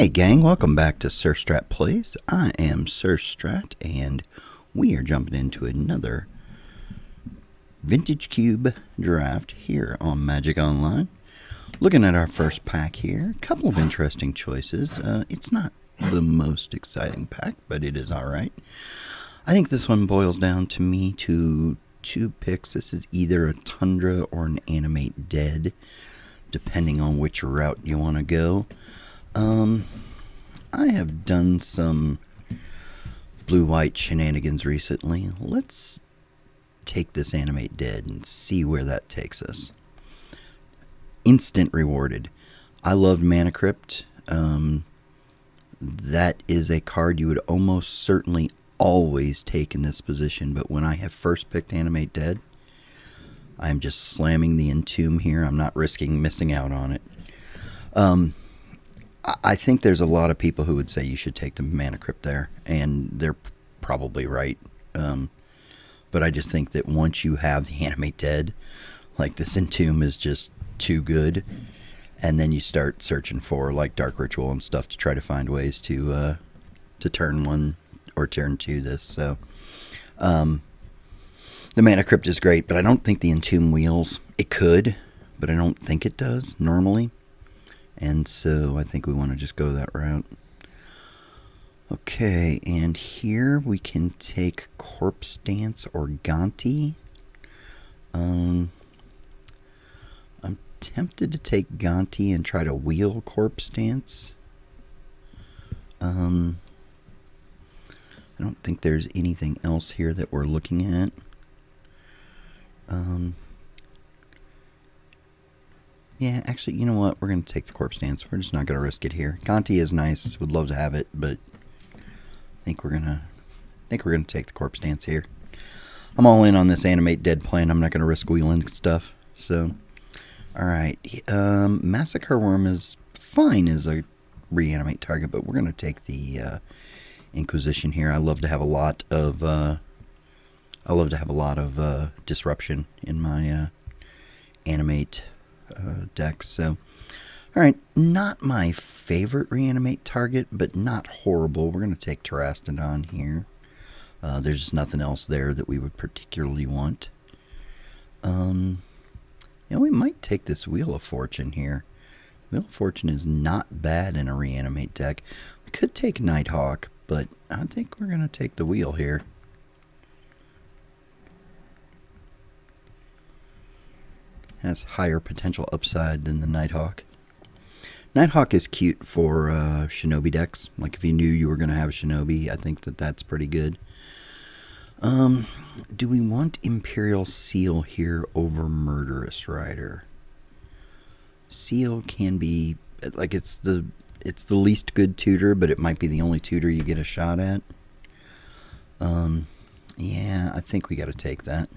Hey gang, welcome back to Sirstrat Plays. I am Sirstrat, and we are jumping into another Vintage Cube draft here on Magic Online. Looking at our first pack here, a couple of interesting choices. It's not the most exciting pack, but it is alright. I think this one boils down to me to two picks. This is either a Tundra or an Animate Dead, depending on which route you want to go. I have done some blue-white shenanigans recently. Let's take this Animate Dead and see where that takes us. Instant rewarded. I loved Mana Crypt. That is a card you would almost certainly always take in this position, but when I have first picked Animate Dead, I'm just slamming the Entomb here. I'm not risking missing out on it. I think there's a lot of people who would say you should take the Mana Crypt there, and they're probably right. But I just think that once you have the Animate Dead, like this Entomb is just too good, and then you start searching for like Dark Ritual and stuff to try to find ways to turn one or turn two this. So the Mana Crypt is great, but I don't think the Entomb wheels. It could, but I don't think it does normally. And so I think we want to just go that route. Okay, and here we can take Corpse Dance or Gonti. I'm tempted to take Gonti and try to wheel Corpse Dance. I don't think there's anything else here that we're looking at. Yeah, actually, you know what? We're going to take the Corpse Dance. We're just not going to risk it here. Gonti is nice. Would love to have it, but I think we're going to take the Corpse Dance here. I'm all in on this Animate Dead plan. I'm not going to risk wheeling stuff. So, all right. Massacre Worm is fine as a reanimate target, but we're going to take the Inquisition here. I love to have a lot of disruption in my animate decks. So, alright, not my favorite reanimate target, but not horrible. We're going to take Terastodon here. There's just nothing else there that we would particularly want. We might take this Wheel of Fortune here. Wheel of Fortune is not bad in a reanimate deck. We could take Nighthawk, but I think we're going to take the Wheel here. Has higher potential upside than the Nighthawk. Nighthawk is cute for Shinobi decks. Like if you knew you were going to have a Shinobi, I think that that's pretty good. Do we want Imperial Seal here over Murderous Rider? Seal can be like it's the least good tutor, but it might be the only tutor you get a shot at. Yeah, I think we got to take that.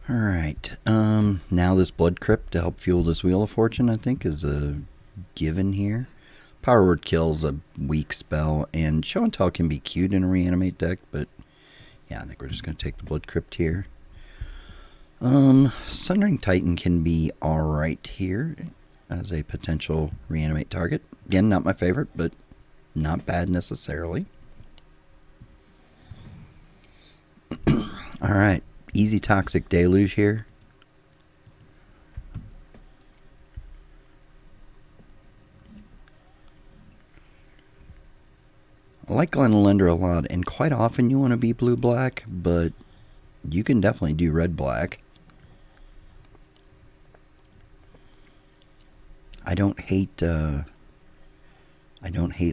Alright, now this Blood Crypt to help fuel this Wheel of Fortune, I think, is a given here. Power Word Kill's a weak spell, and Show and Tell can be cute in a reanimate deck, but yeah, I think we're just going to take the Blood Crypt here. Sundering Titan can be alright here as a potential reanimate target. Again, not my favorite, but not bad necessarily. Alright. Easy Toxic Deluge here. I like Glenelender a lot, and quite often you want to be blue-black, but you can definitely do red-black. I don't hate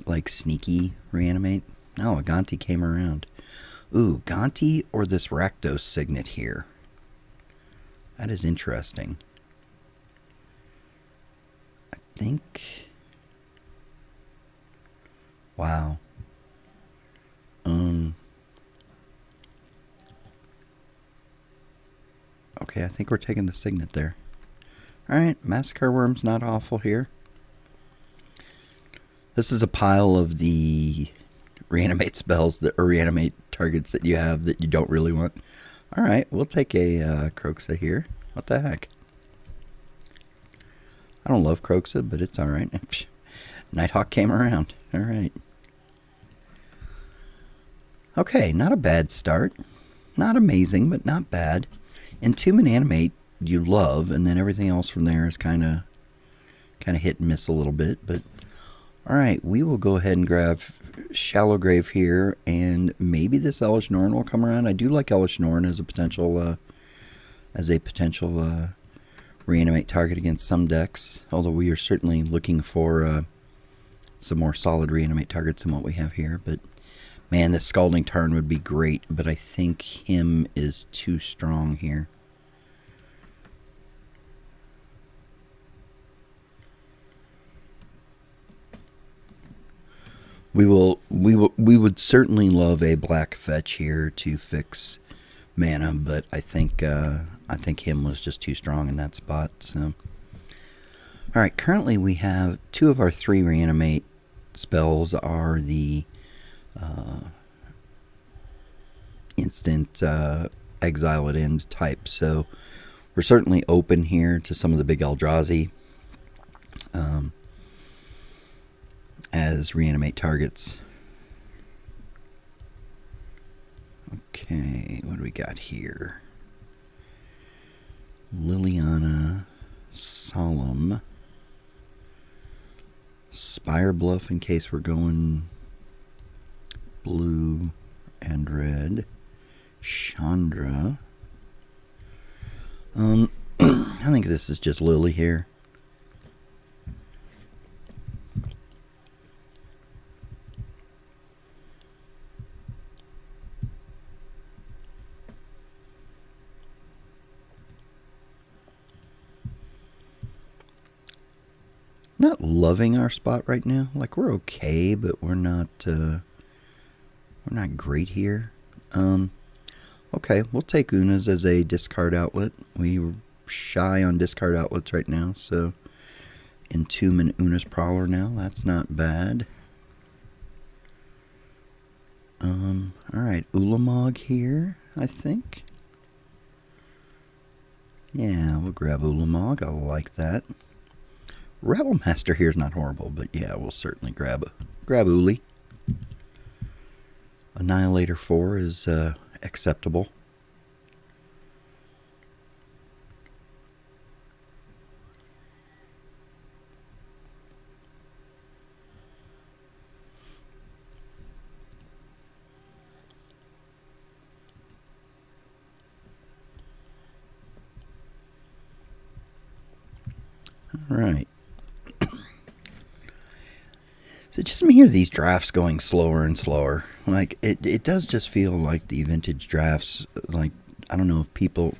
like sneaky reanimate. Oh, a Gonti came around. Ooh, Gonti or this Rakdos Signet here. That is interesting. I think... Wow. Okay, I think we're taking the Signet there. Alright, Massacre Worm's not awful here. This is a pile of the reanimate spells that or reanimate targets that you have that you don't really want. Alright, we'll take a Croxa here. What the heck? I don't love Croxa, but it's alright. Nighthawk came around. Alright. Okay, not a bad start. Not amazing, but not bad. Entomb and Animate you love, and then everything else from there is kind of hit and miss a little bit. But alright, we will go ahead and grab Shallow Grave here, and maybe this Elish Norn will come around. I do like Elish Norn as a potential reanimate target against some decks, although we are certainly looking for some more solid reanimate targets than what we have here. But man, this Scalding Tarn would be great, but I think him is too strong here. We would certainly love a black fetch here to fix mana, but I think him was just too strong in that spot. So, all right, currently we have 2 of our 3 reanimate spells are the instant exile at end type. So we're certainly open here to some of the big Eldrazi as reanimate targets. Okay, what do we got here? Liliana, Solemn, Spire Bluff in case we're going blue and red, Chandra. I think this is just Lily here. Not loving our spot right now. Like, we're okay, but we're not great here. Okay, we'll take Una's as a discard outlet. We're shy on discard outlets right now, so Entomb and Una's Prowler now. That's not bad. Alright, Ulamog here, I think. Yeah, we'll grab Ulamog. I like that. Rebel Master here is not horrible, but yeah, we'll certainly grab Uli. Annihilator 4 is acceptable. All right. So just me hear these drafts going slower and slower. Like, it does just feel like the vintage drafts, like, I don't know if people,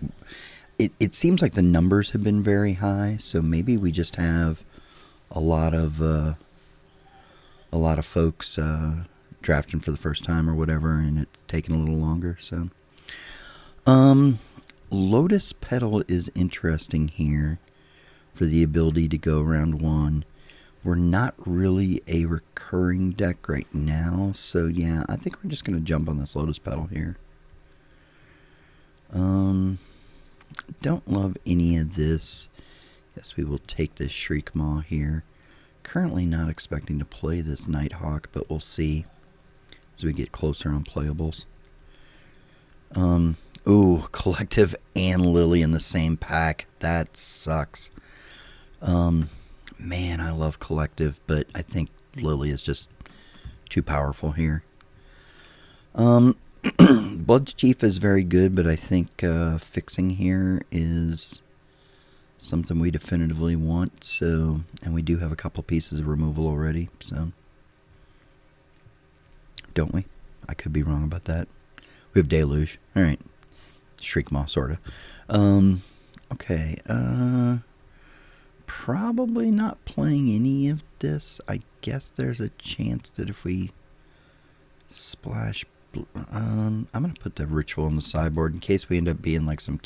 it seems like the numbers have been very high, so maybe we just have a lot of folks drafting for the first time or whatever, and it's taking a little longer. So Lotus Petal is interesting here for the ability to go round 1. We're not really a recurring deck right now, so yeah, I think we're just going to jump on this Lotus Petal here. Don't love any of this. Guess we will take this Shriek Maw here. Currently not expecting to play this Nighthawk, but we'll see as we get closer on playables. Ooh, Collective and Lily in the same pack. That sucks. Man, I love Collective, but I think Lily is just too powerful here. Blood's Chief is very good, but I think fixing here is something we definitively want. So, and we do have a couple pieces of removal already, so don't we? I could be wrong about that. We have Deluge. All right, Shriek Maw, sorta. Okay. Probably not playing any of this. I guess there's a chance that if we splash, I'm gonna put the Ritual on the sideboard in case we end up being like some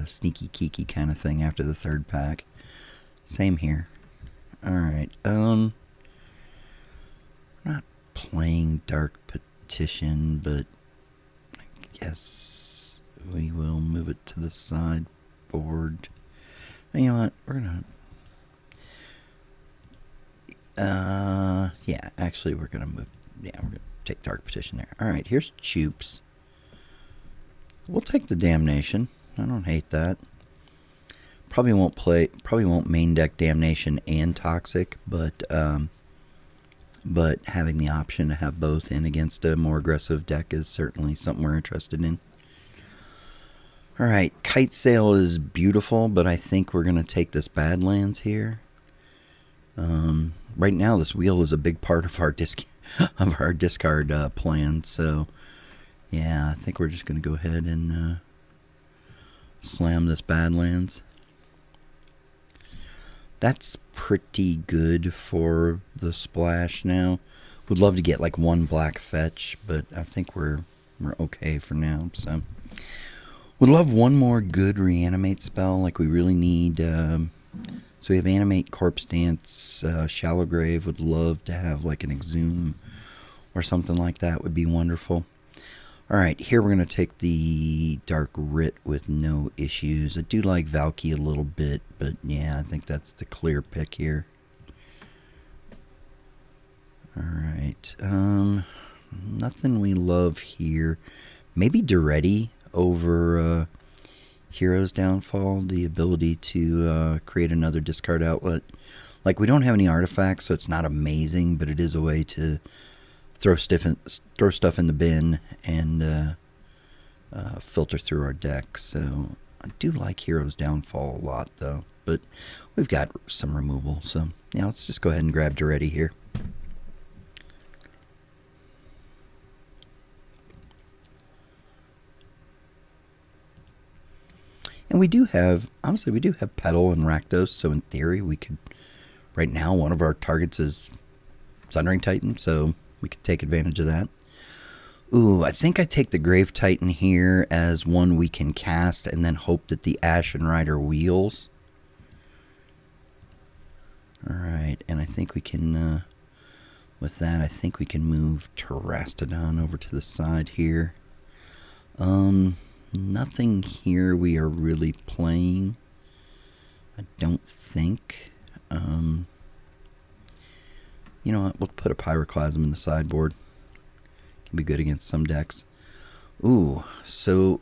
sneaky Kiki kind of thing after the 3rd pack. Same here. All right. Not playing Dark Petition, but Yes, we will move it to the sideboard. And you know what? We're gonna. Yeah, actually, we're gonna move. Yeah, we're gonna take Dark Petition there. All right, here's Choops. We'll take the Damnation. I don't hate that. Probably won't main deck Damnation and Toxic, but having the option to have both in against a more aggressive deck is certainly something we're interested in. Alright, Kite Sail is beautiful, but I think we're going to take this Badlands here. Right now, this wheel is a big part of our discard plan, so yeah, I think we're just going to go ahead and slam this Badlands. That's pretty good for the splash now. Would love to get like one black fetch, but I think we're okay for now. So would love one more good reanimate spell. Like we really need. So we have Animate, Corpse Dance, Shallow Grave. Would love to have like an Exhume or something like that. Would be wonderful. Alright, here we're going to take the Dark Writ with no issues. I do like Valky a little bit, but yeah, I think that's the clear pick here. Alright, nothing we love here. Maybe Duretti over Hero's Downfall, the ability to create another discard outlet. Like, we don't have any artifacts, so it's not amazing, but it is a way to throw stuff in the bin and filter through our deck. So I do like Hero's Downfall a lot, though. But we've got some removal, so yeah, let's just go ahead and grab Duretti here. And we do have, honestly, we do have Petal and Rakdos, so in theory we could, right now one of our targets is Sundering Titan, so we could take advantage of that. Ooh, I think I take the Grave Titan here as one we can cast and then hope that the Ashen Rider wheels. Alright, and I think we can, with that, I think we can move Terastodon over to the side here. Nothing here we are really playing, I don't think. You know what, we'll put a Pyroclasm in the sideboard. Can be good against some decks. Ooh, so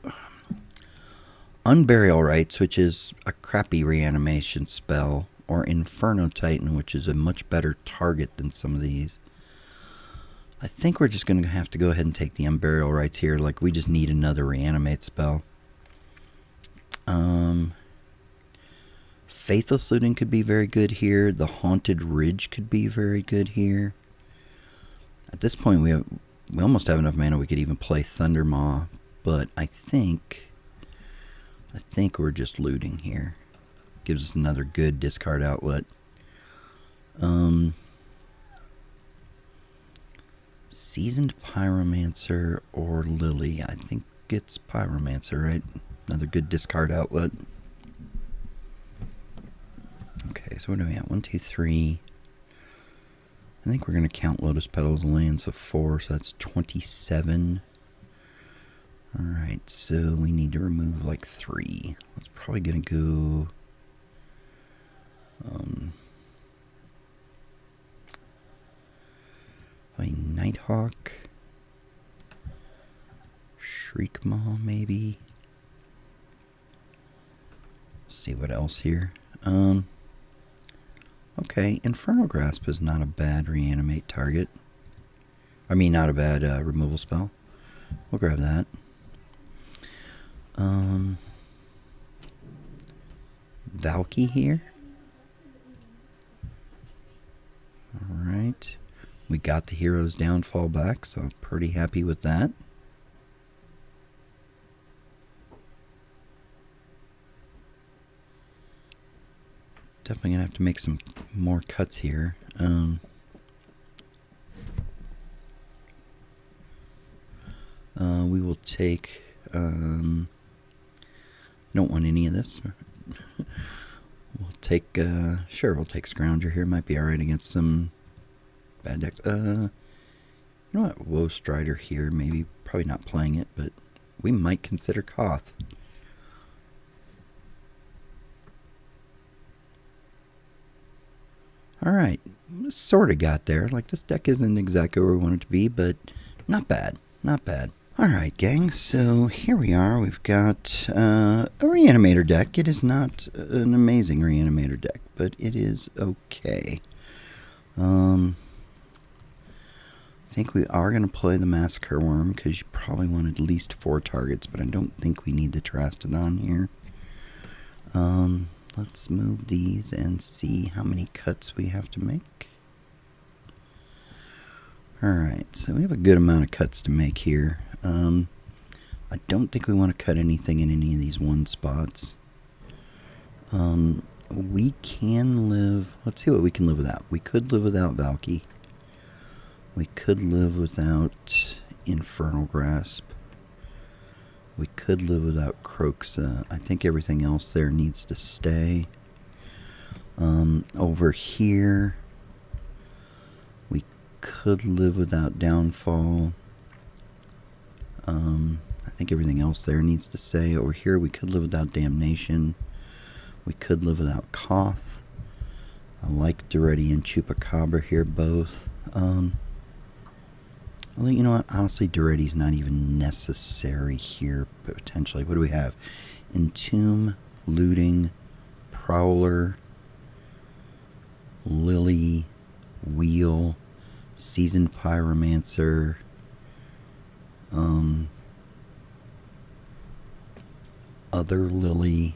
Unburial Rites, which is a crappy reanimation spell, or Inferno Titan, which is a much better target than some of these. I think we're just going to have to go ahead and take the Unburial Rites here. Like, we just need another Reanimate spell. Faithless Looting could be very good here. The Haunted Ridge could be very good here. At this point, we almost have enough mana we could even play Thundermaw, but I think we're just looting here. Gives us another good discard outlet. Seasoned Pyromancer or Lily. I think it's Pyromancer, right? Another good discard outlet. Okay, so what do we have? 1, 2, 3. I think we're going to count Lotus Petals and lands of 4, so that's 27. Alright, so we need to remove like 3. That's probably going to go... Probably Nighthawk. Shriekmaw, maybe. See what else here. Okay, Infernal Grasp is not a bad reanimate target. I mean, not a bad removal spell. We'll grab that. Valky here. Alright. We got the Hero's Downfall back, so I'm pretty happy with that. Definitely going to have to make some more cuts here. We will take... don't want any of this. We'll take... sure, we'll take Scrounger here. Might be alright against some bad decks. You know what? Woe Strider here. Maybe. Probably not playing it, but we might consider Koth. Alright, sort of got there. Like, this deck isn't exactly where we want it to be, but not bad. Not bad. Alright, gang, so here we are. We've got a Reanimator deck. It is not an amazing Reanimator deck, but it is okay. I think we are going to play the Massacre Worm, because you probably want at least 4 targets, but I don't think we need the Trastodon here. Let's move these and see how many cuts we have to make. Alright, so we have a good amount of cuts to make here. I don't think we want to cut anything in any of these 1 spots. We can live... Let's see what we can live without. We could live without Valky. We could live without Infernal Grasp. We could live without Croxa. I think everything else there needs to stay. Over here, we could live without Downfall. I think everything else there needs to stay. Over here, we could live without Damnation. We could live without Koth. I like Duretti and Chupacabra here both. Although, you know what? Honestly, Duretti's not even necessary here, potentially. What do we have? Entomb, Looting, Prowler, Lily, Wheel, Seasoned Pyromancer, other Lily.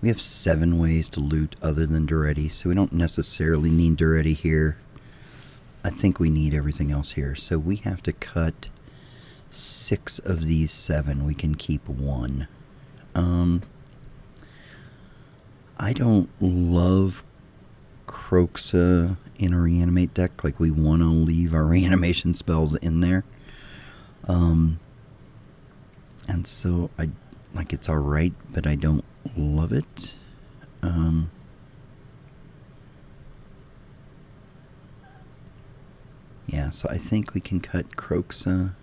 We have 7 ways to loot other than Duretti, so we don't necessarily need Duretti here. I think we need everything else here. So we have to cut 6 of these 7. We can keep 1. I don't love Croxa in a Reanimate deck. Like, we want to leave our reanimation spells in there. And so it's alright, but I don't love it. Yeah, so I think we can cut Croxa.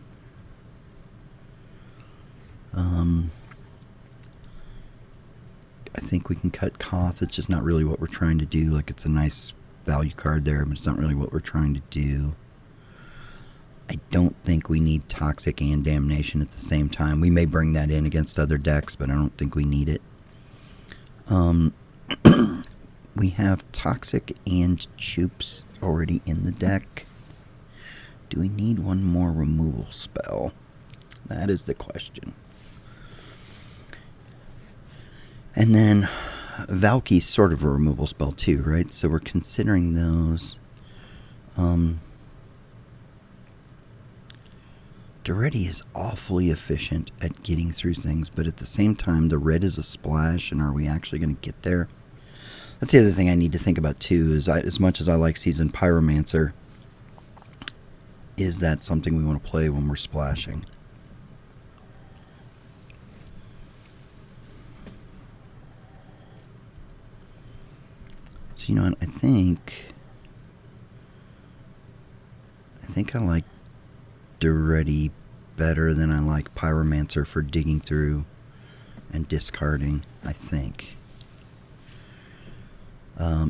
I think we can cut Koth. It's just not really what we're trying to do. Like, it's a nice value card there, but it's not really what we're trying to do. I don't think we need Toxic and Damnation at the same time. We may bring that in against other decks, but I don't think we need it. We have Toxic and Chups already in the deck. Do we need one more removal spell? That is the question. And then Valky's sort of a removal spell too, right? So we're considering those. Duretti is awfully efficient at getting through things, but at the same time, the red is a splash, and are we actually going to get there? That's the other thing I need to think about too, is as much as I like Seasoned Pyromancer, is that something we want to play when we're splashing? So, you know what, I think I like Duretti better than I like Pyromancer for digging through and discarding, I think.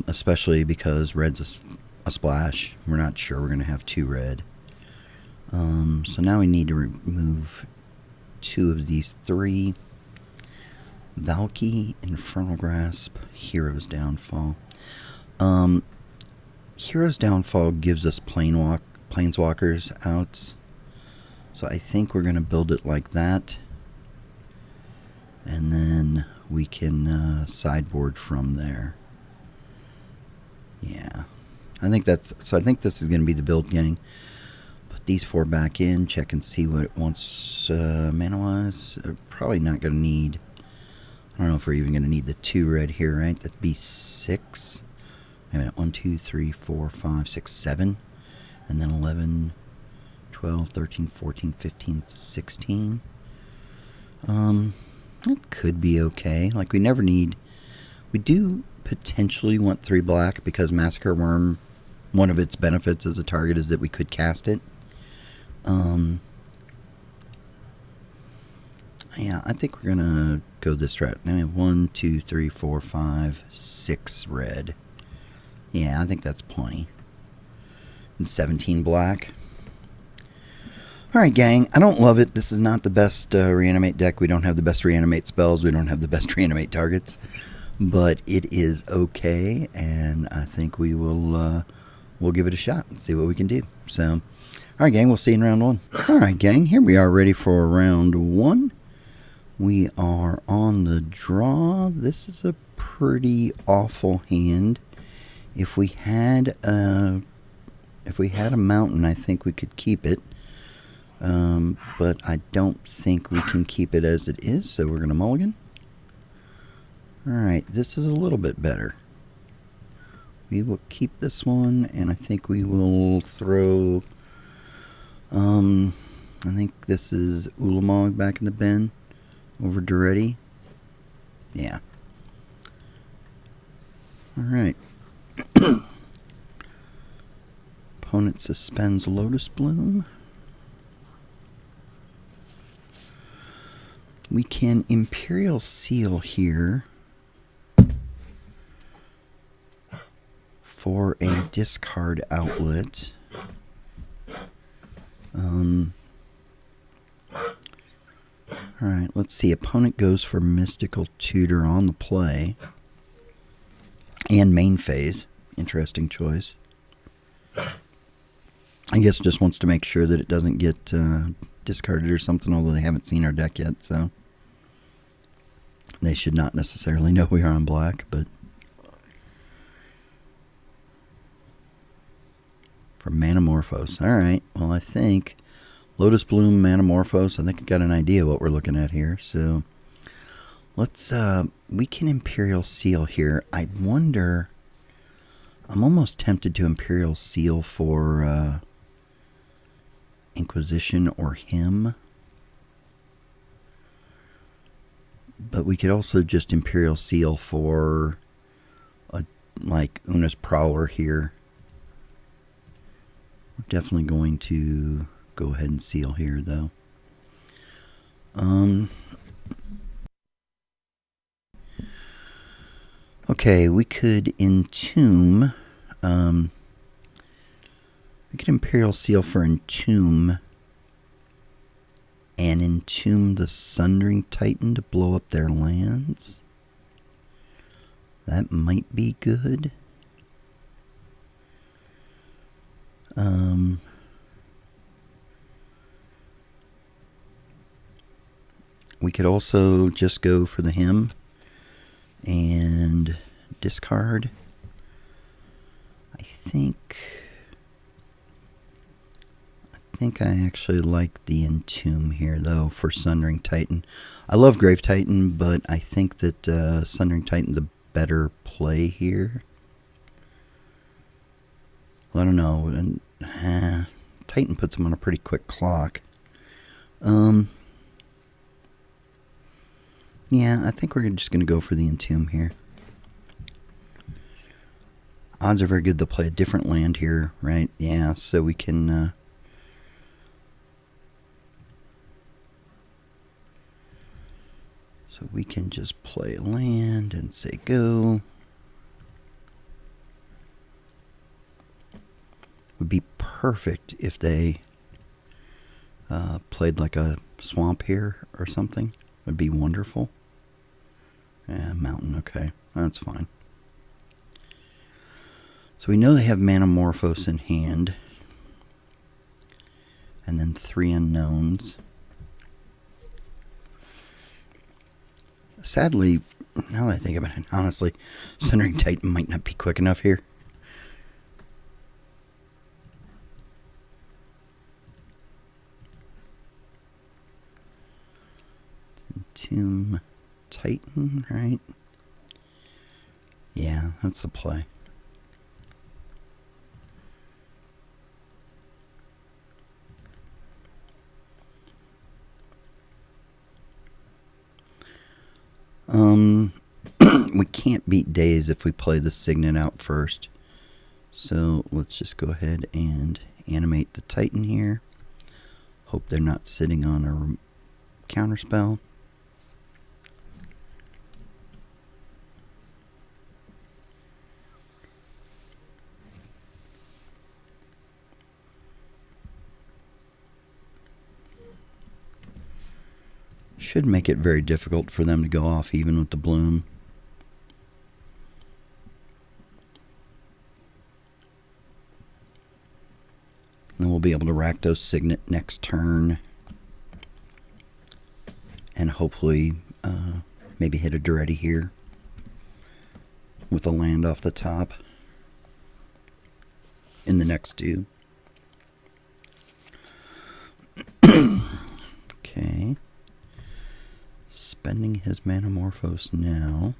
Especially because red's a splash. We're not sure we're going to have 2 red. So now we need to remove 2 of these 3. Valky, Infernal Grasp, Hero's Downfall. Hero's Downfall gives us Planeswalkers outs. So I think we're going to build it like that. And then we can sideboard from there. Yeah. I think this is going to be the build, gang. Put these 4 back in, check and see what it wants mana-wise. Probably not going to need... I don't know if we're even going to need the 2 red here, right? That'd be 6. Wait a minute. 1, 2, 3, 4, 5, 6, 7. And then 11, 12, 13, 14, 15, 16. It could be okay. Like, we never need... We do potentially want 3 black because Massacre Worm, one of its benefits as a target is that we could cast it. Yeah, I think we're gonna go this route. I have 1, 2, 3, 4, 5, 6 red. Yeah, I think that's plenty. And 17 black. Alright, gang, I don't love it. This is not the best Reanimate deck. We don't have the best Reanimate spells. We don't have the best Reanimate targets. But it is okay, and I think we'll give it a shot and see what we can do. So, alright, gang, we'll see you in round 1. Alright, gang, here we are ready for round 1. We are on the draw. This is a pretty awful hand. If we had a mountain, I think we could keep it. But I don't think we can keep it as it is, so we're going to mulligan. Alright, this is a little bit better. We will keep this one, and I think we will throw, I think this is Ulamog back in the bin over Duretti. Yeah. Alright. Opponent suspends Lotus Bloom. We can Imperial Seal here for a discard outlet. Alright, let's see. Opponent goes for Mystical Tutor on the play. And main phase. Interesting choice. I guess just wants to make sure that it doesn't get discarded or something, although they haven't seen our deck yet, so they should not necessarily know we are on black, but for Manamorphose. Alright, well, I think Lotus Bloom, Manamorphose, I think I got an idea what we're looking at here, so let's, we can Imperial Seal here. I wonder, I'm almost tempted to Imperial Seal for Inquisition or him. But we could also just Imperial Seal for like Una's Prowler here. We're definitely going to go ahead and seal here, though. Okay, we could Entomb. We could Imperial Seal for Entomb and Entomb the Sundering Titan to blow up their lands. That might be good. We could also just go for the hymn and discard. I think I actually like the Entomb here, though, for Sundering Titan. I love Grave Titan, but I think that Sundering Titan's a better play here. Well, I don't know. And, Titan puts him on a pretty quick clock. Yeah, I think we're just going to go for the Entomb here. Odds are very good they'll play a different land here, right? Yeah, so we can... So we can just play a land and say go. Would be perfect if they played like a swamp here or something. Would be wonderful. Yeah, mountain, okay. That's fine. So we know they have Manamorphose in hand. And then 3 unknowns. Sadly, now that I think about it, honestly, Sundering Titan might not be quick enough here. Entomb Titan, right? Yeah, that's the play. We can't beat Daze if we play the Signet out first. So let's just go ahead and animate the Titan here. Hope they're not sitting on a counterspell. Should make it very difficult for them to go off even with the bloom. And we'll be able to rack those Signet next turn. And hopefully maybe hit a Duretti here with a land off the top in the next two. Okay. Spending his Manamorphose now.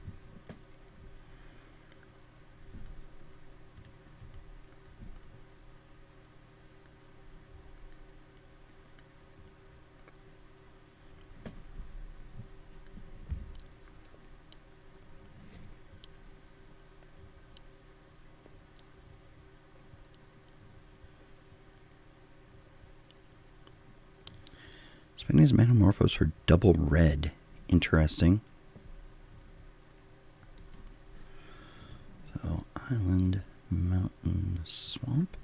Spending his Manamorphose for double red. Interesting. So, island, mountain, swamp.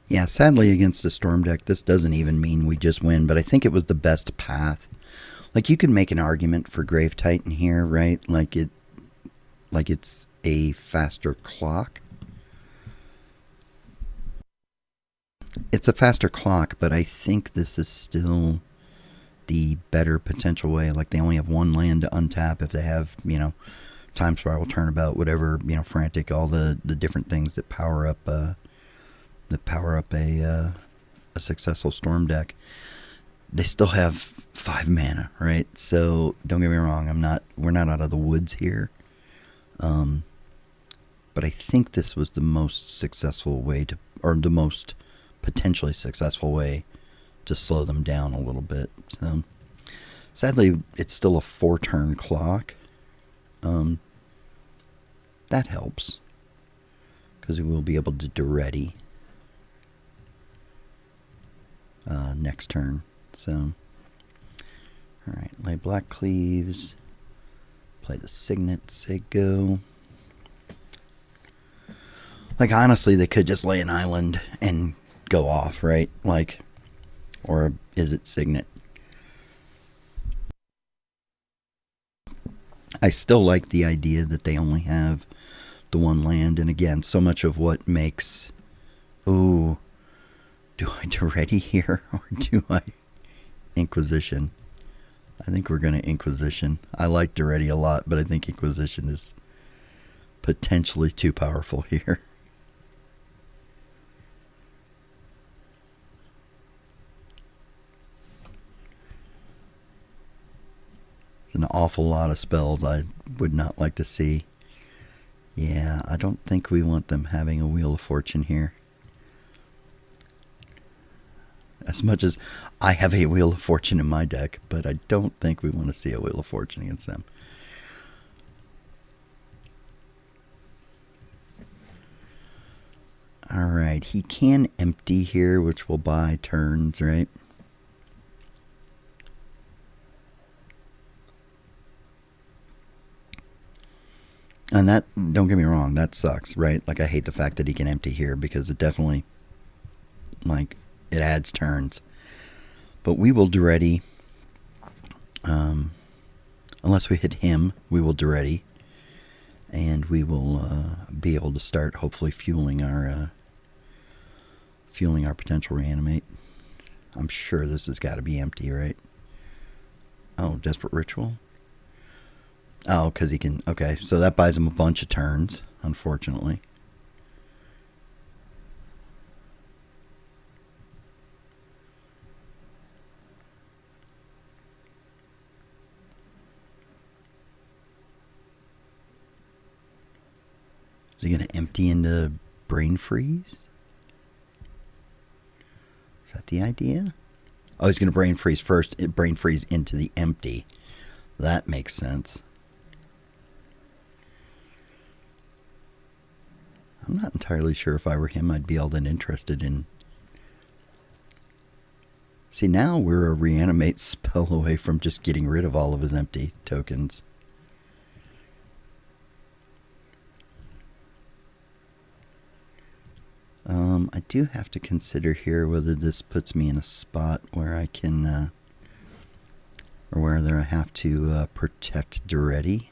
Yeah, sadly against a Storm deck, this doesn't even mean we just win, but I think it was the best path. Like, you could make an argument for Grave Titan here, right? Like it's a faster clock. It's a faster clock, but I think this is still the better potential way. Like, they only have one land to untap if they have, Time Spiral, Turnabout, whatever, Frantic, all the different things that power up a successful Storm deck. They still have 5 mana, right? So don't get me wrong, we're not out of the woods here. But I think this was the most successful way or the most potentially successful way to slow them down a little bit. So sadly, it's still a 4-turn clock. That helps because we will be able to Duretti next turn. So, alright, lay Black Cleaves, play the Signet, say go. Like, honestly, they could just lay an island and go off, right? Like, or is it Signet? I still like the idea that they only have the one land, and again, so much of what makes, ooh, do I Duretti here, or do I Inquisition? I think we're going to Inquisition. I like Duretti a lot, but I think Inquisition is potentially too powerful here. There's an awful lot of spells I would not like to see. Yeah, I don't think we want them having a Wheel of Fortune here. As much as I have a Wheel of Fortune in my deck, but I don't think we want to see a Wheel of Fortune against them. Alright, he can empty here, which will buy turns, right? And that, don't get me wrong, that sucks, right? Like, I hate the fact that he can empty here because it definitely, like, it adds turns. But we will Duretti. Unless we hit him, we will Duretti. And we will be able to start, hopefully, fueling our potential Reanimate. I'm sure this has got to be empty, right? Oh, Desperate Ritual? Oh, because he can... Okay, so that buys him a bunch of turns, unfortunately. Is he going to empty into Brain Freeze? Is that the idea? Oh, he's going to Brain Freeze first. Brain Freeze into the empty. That makes sense. I'm not entirely sure if I were him I'd be all that interested in. See, now we're a Reanimate spell away from just getting rid of all of his empty tokens. I do have to consider here whether this puts me in a spot where I can, or whether I have to protect Duretti.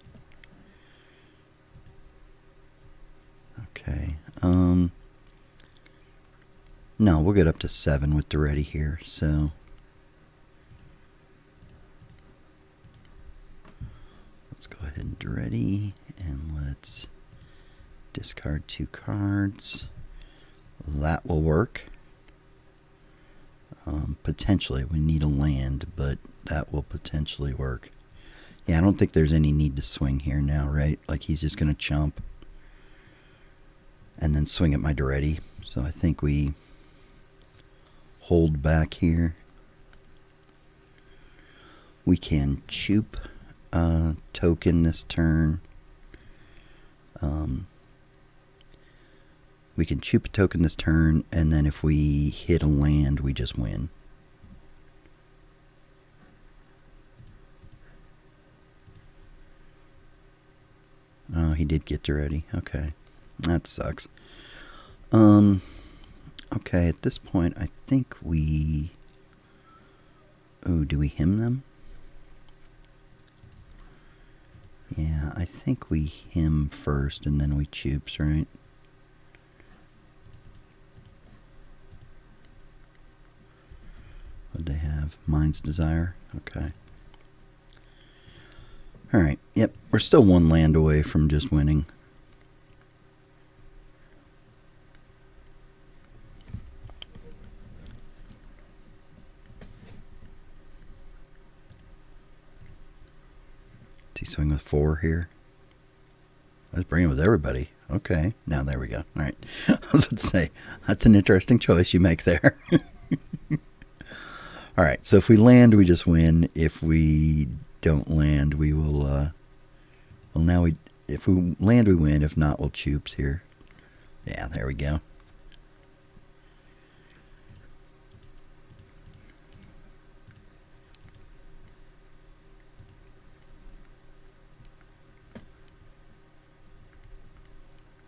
Okay. No, we'll get up to 7 with Duretti here, so let's go ahead and Duretti, and let's discard 2 cards. That will work. Potentially, we need a land, but that will potentially work. Yeah, I don't think there's any need to swing here now, right? Like, he's just going to chump and then swing at my Duretti. So I think we hold back here. We can choop a token this turn. We can choop a token this turn, and then if we hit a land, we just win. Oh, he did get Duretti. Okay. That sucks. Okay, at this point, I think we... Oh, do we hymn them? Yeah, I think we hymn first, and then we choops, right? What'd they have? Mind's Desire? Okay. Alright, yep, we're still 1 land away from just winning. Does he swing with 4 here? Let's bring it with everybody. Okay, now there we go. Alright, I was going to say, that's an interesting choice you make there. Alright, so if we land, we just win. If we don't land, we will, well, now if we land, we win. If not, we'll choops here. Yeah, there we go.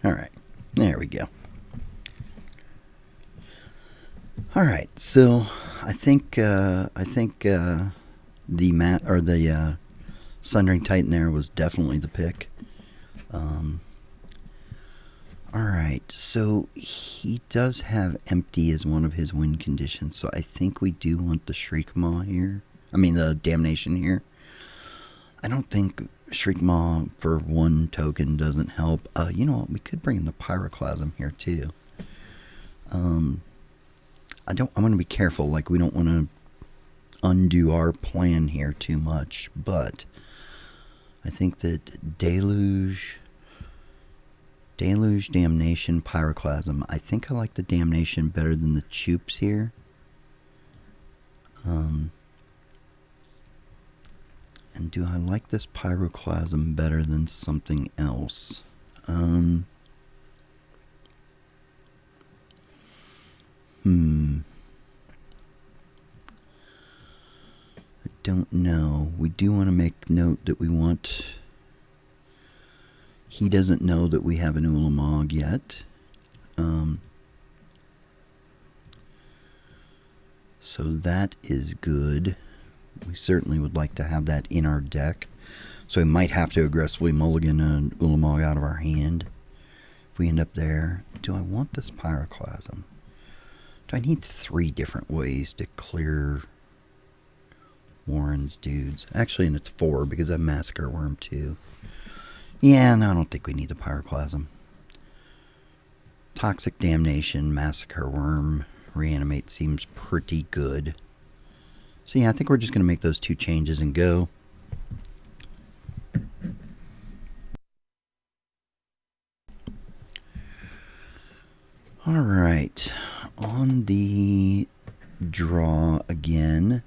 Alright, there we go. Alright, so I think the Sundering Titan there was definitely the pick. Alright, so he does have empty as one of his win conditions, so I think we do want the Shriekmaw here. I mean the Damnation here. I don't think Shriekmaw for 1 token doesn't help. You know what, we could bring in the Pyroclasm here too. I'm going to be careful, like we don't want to undo our plan here too much, but I think that Deluge, Damnation, Pyroclasm. I think I like the Damnation better than the Choops here. And do I like this Pyroclasm better than something else? I don't know. We do want to make note that we want... He doesn't know that we have an Ulamog yet. So that is good. We certainly would like to have that in our deck. So we might have to aggressively mulligan an Ulamog out of our hand. If we end up there, do I want this Pyroclasm? Do I need 3 different ways to clear Warren's dudes? Actually, and it's 4 because I have Massacre Worm too. Yeah, no, I don't think we need the Pyroclasm. Toxic Damnation, Massacre Worm, Reanimate seems pretty good. So yeah, I think we're just going to make those 2 changes and go. Alright, on the draw again,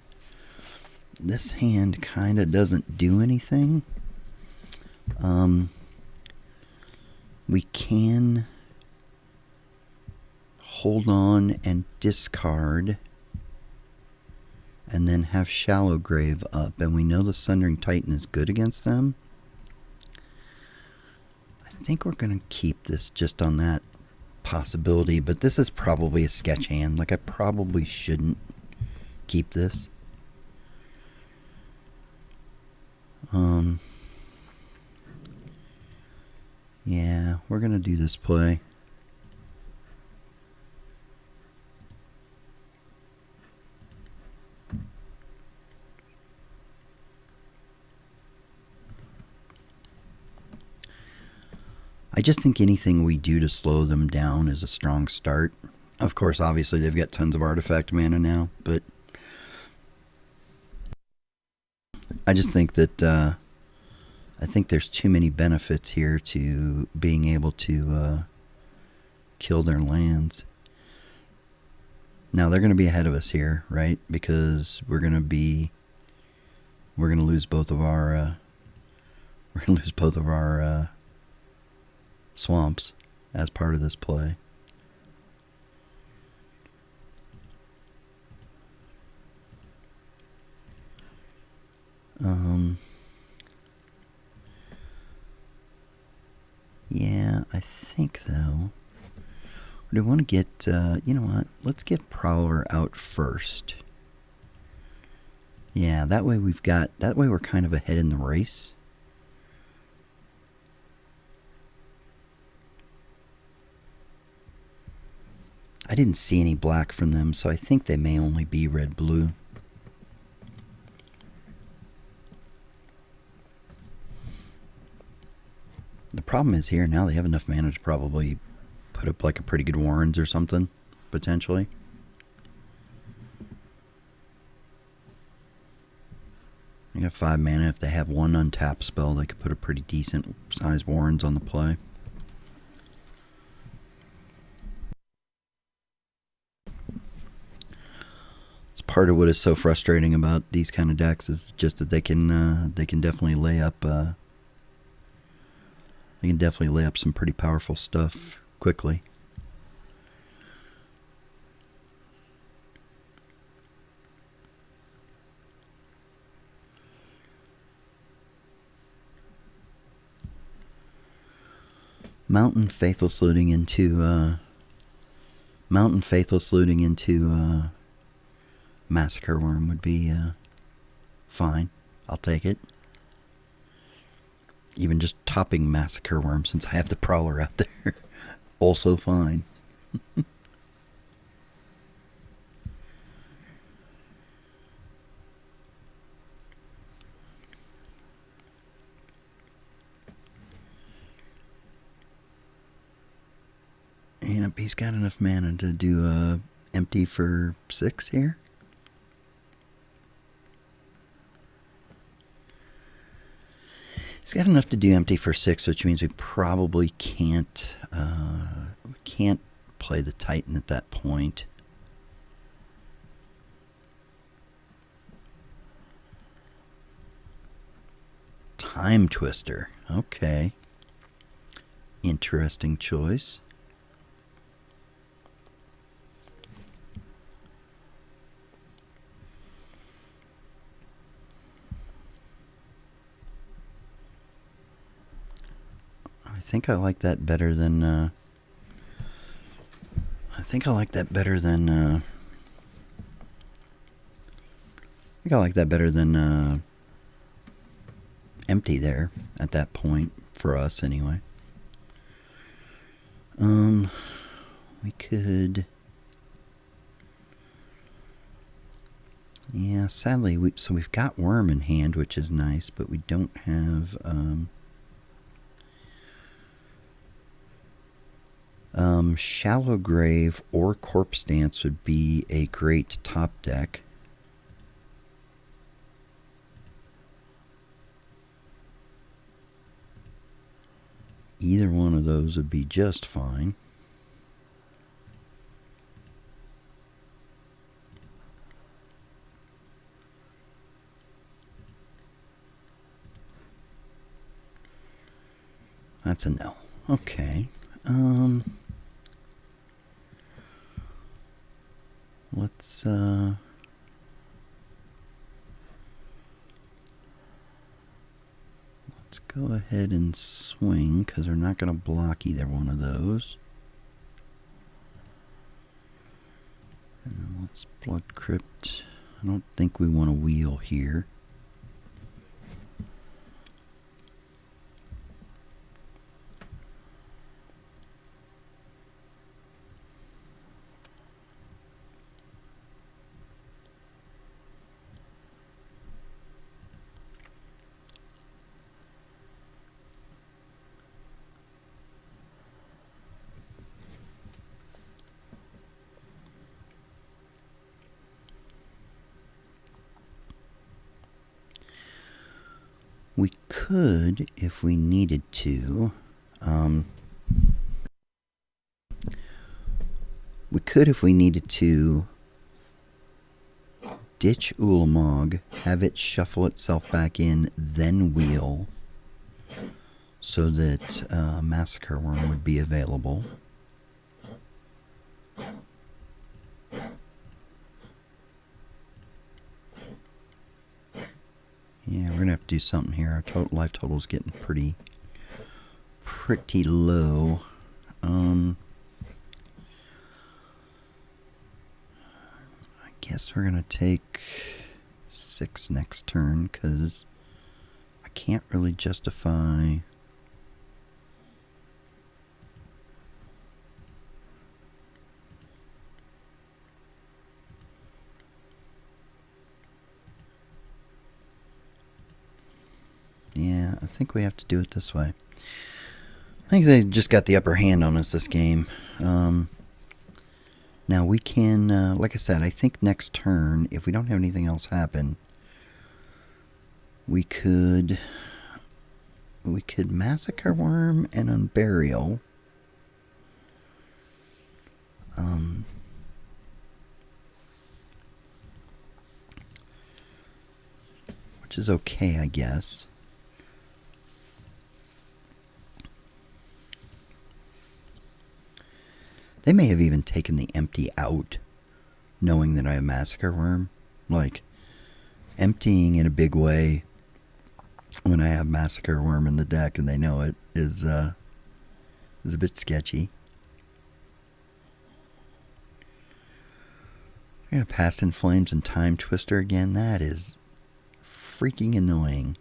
this hand kind of doesn't do anything. We can hold on and discard and then have Shallow Grave up, and we know the Sundering Titan is good against them. I think we're going to keep this just on that possibility, but this is probably a sketch hand. Like, I probably shouldn't keep this. Yeah, we're gonna do this play. I just think anything we do to slow them down is a strong start. Of course, obviously, they've got tons of artifact mana now, but I just think that I think there's too many benefits here to being able to kill their lands. Now, they're going to be ahead of us here, right? Because we're going to lose both of our swamps as part of this play. Yeah, I think though, do we want to get, you know what, let's get Prowler out first. Yeah, that way we're kind of ahead in the race. I didn't see any black from them, so I think they may only be red-blue. The problem is here, now they have enough mana to probably put up like a pretty good Warrens or something, potentially. They got 5 mana. If they have one untapped spell, they could put a pretty decent sized Warrens on the play. It's part of what is so frustrating about these kind of decks is just that they can definitely lay up some pretty powerful stuff quickly. Mountain Faithless looting into Massacre Worm would be fine. I'll take it. Even just topping Massacre Worm, since I have the Prowler out there, also fine. Yep, he's got enough mana to do empty for 6 here. He's got enough to do empty for 6, which means we probably can't play the Titan at that point. Time Twister. Okay. Interesting choice. I think I like that better than empty there at that point for us anyway. We could, yeah, sadly we've got Worm in hand, which is nice, but we don't have Shallow Grave or Corpse Dance would be a great top deck. Either one of those would be just fine. That's a no. Okay. Let's go ahead and swing, because we're not going to block either one of those. Let's Blood Crypt. I don't think we want a wheel here. We could, if we needed to, ditch Ulamog, have it shuffle itself back in, then wheel, so that Massacre Worm would be available. Yeah, we're gonna have to do something here. Our life total's getting pretty low. I guess we're gonna take 6 next turn, because I can't really justify. Yeah, I think we have to do it this way. I think they just got the upper hand on us this game. Now we can, like I said, I think next turn, if we don't have anything else happen, we could Massacre Worm and Unburial. Which is okay, I guess. They may have even taken the empty out, knowing that I have Massacre Worm. Like, emptying in a big way when I have Massacre Worm in the deck and they know it is a bit sketchy. I'm going to Past in Flames and Time Twister again. That is freaking annoying.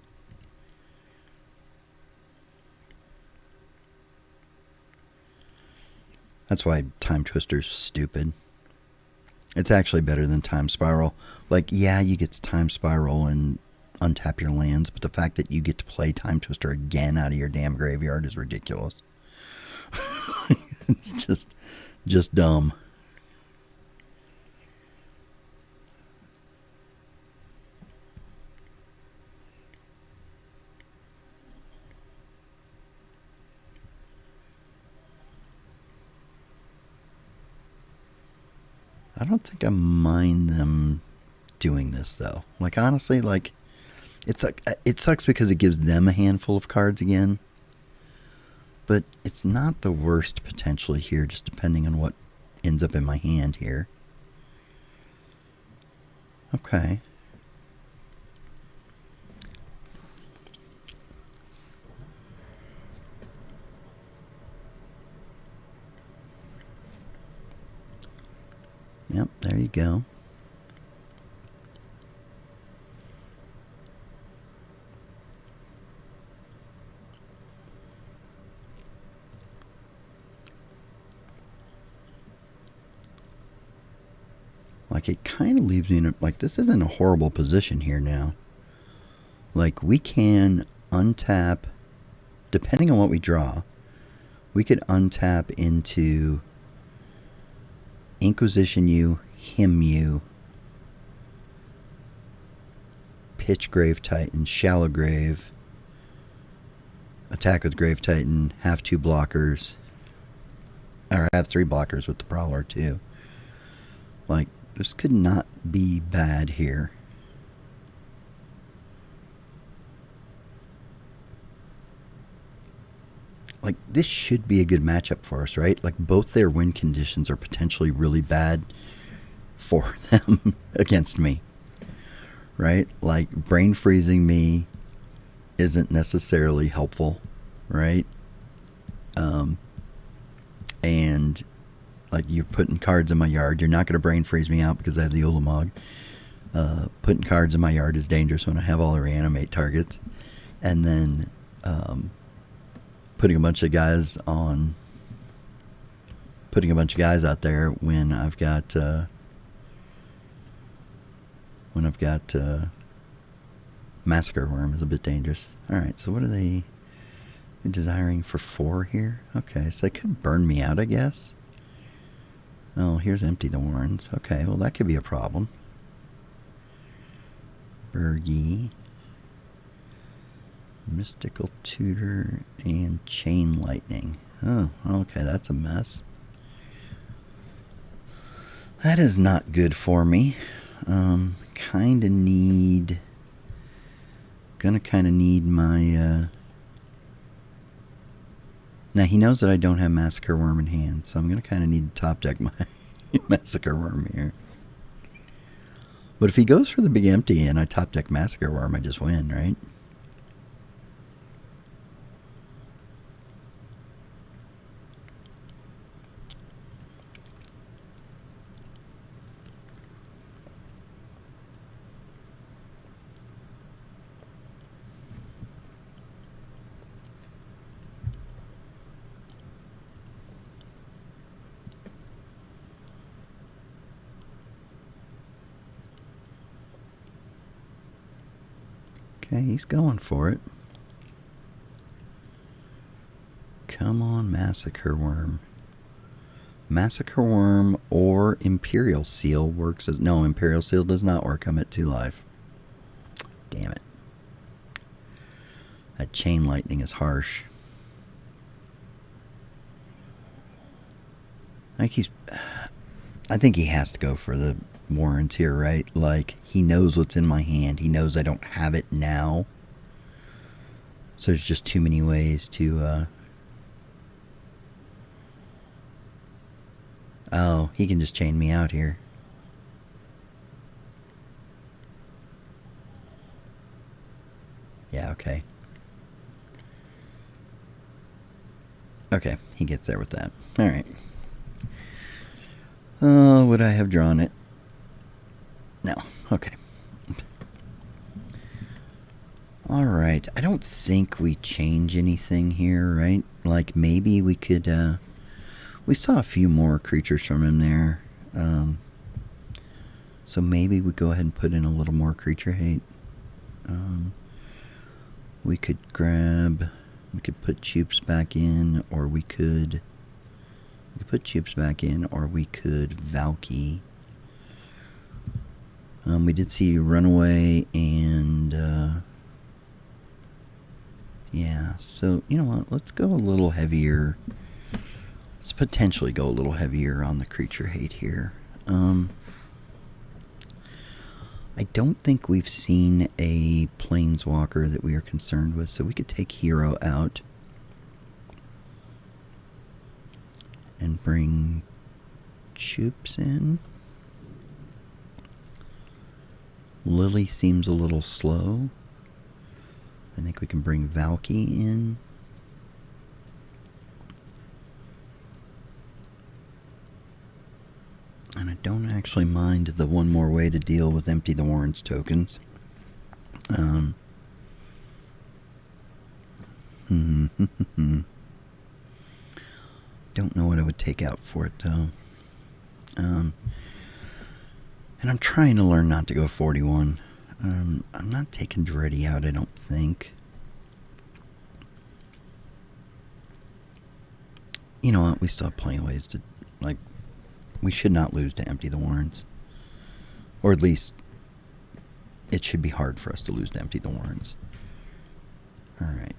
That's why Time Twister's stupid. It's actually better than Time Spiral. Like, yeah, you get to Time Spiral and untap your lands, but the fact that you get to play Time Twister again out of your damn graveyard is ridiculous. It's just dumb. I don't think I mind them doing this, though. Like, honestly, like, it sucks because it gives them a handful of cards again. But it's not the worst potentially here, just depending on what ends up in my hand here. Okay. Yep, there you go. Like, it kind of leaves me in a, like, this isn't a horrible position here now. Like, we can untap, depending on what we draw, we could untap into Inquisition you, Hymn you, Pitch Grave Titan, Shallow Grave, attack with Grave Titan, have 2 blockers, or have 3 blockers with the Prowler too. Like, this could not be bad here. Like, this should be a good matchup for us, right? Like, both their win conditions are potentially really bad for them against me, right? Like, brain freezing me isn't necessarily helpful, right? And Like, you're putting cards in my yard. You're not going to brain freeze me out because I have the Ulamog. Putting cards in my yard is dangerous when I have all the Reanimate targets. And then putting a bunch of guys out there when I've got Massacre Worm is a bit dangerous. Alright, so what are they desiring for 4 here? Okay, so they could burn me out, I guess. Oh, here's Empty the Warrens. Okay, well that could be a problem. Bergie, Mystical Tutor, and Chain Lightning. Oh, okay, that's a mess. That is not good for me. Gonna kinda need my, now he knows that I don't have Massacre Worm in hand, so I'm gonna kinda need to top deck my Massacre Worm here. But if he goes for the big empty and I top deck Massacre Worm, I just win, right? Okay, he's going for it. Come on, Massacre Worm. Massacre Worm or Imperial Seal works as... No, Imperial Seal does not work. I'm at 2 life. Damn it. That Chain Lightning is harsh. I think he has to go for the Warrens here, right? Like, he knows what's in my hand. He knows I don't have it now. So there's just too many ways to... Oh, he can just chain me out here. Yeah, okay. Okay, he gets there with that. Alright. Would I have drawn it? No. Okay. Alright, I don't think we change anything here, right? Like, maybe we could, we saw a few more creatures from him there. So maybe we go ahead and put in a little more creature hate. We could put Choops back in, or we could put Choops back in, or we could Valky. We did see Runaway and, yeah, so, you know what, let's go a little heavier. Let's potentially go a little heavier on the creature hate here. I don't think we've seen a Planeswalker that we are concerned with, so we could take Hero out and bring Choops in. Lily seems a little slow. I think we can bring Valky in. And I don't actually mind the one more way to deal with Empty the Warrens tokens. Don't know what I would take out for it, though. And I'm trying to learn not to go 41. I'm not taking Dreddy out, I don't think. You know what? We still have plenty of ways to, like, we should not lose to Empty the Warrens. Or at least, it should be hard for us to lose to Empty the Warrens. Alright.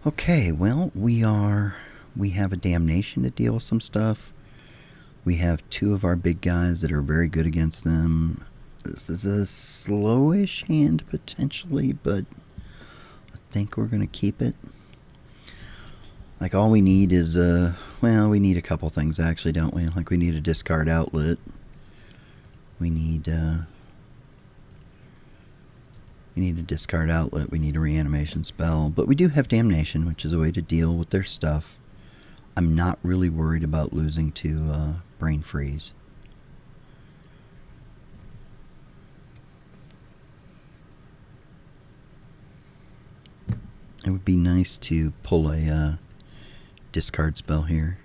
Okay, well, we have a Damnation to deal with some stuff. We have 2 of our big guys that are very good against them. This is a slowish hand, potentially, but I think we're going to keep it. Like, all we need is, well, we need a couple things, actually, don't we? Like, we need a discard outlet. We need, We need a discard outlet. We need a reanimation spell. But we do have damnation, which is a way to deal with their stuff. I'm not really worried about losing to brain freeze. It would be nice to pull a discard spell here.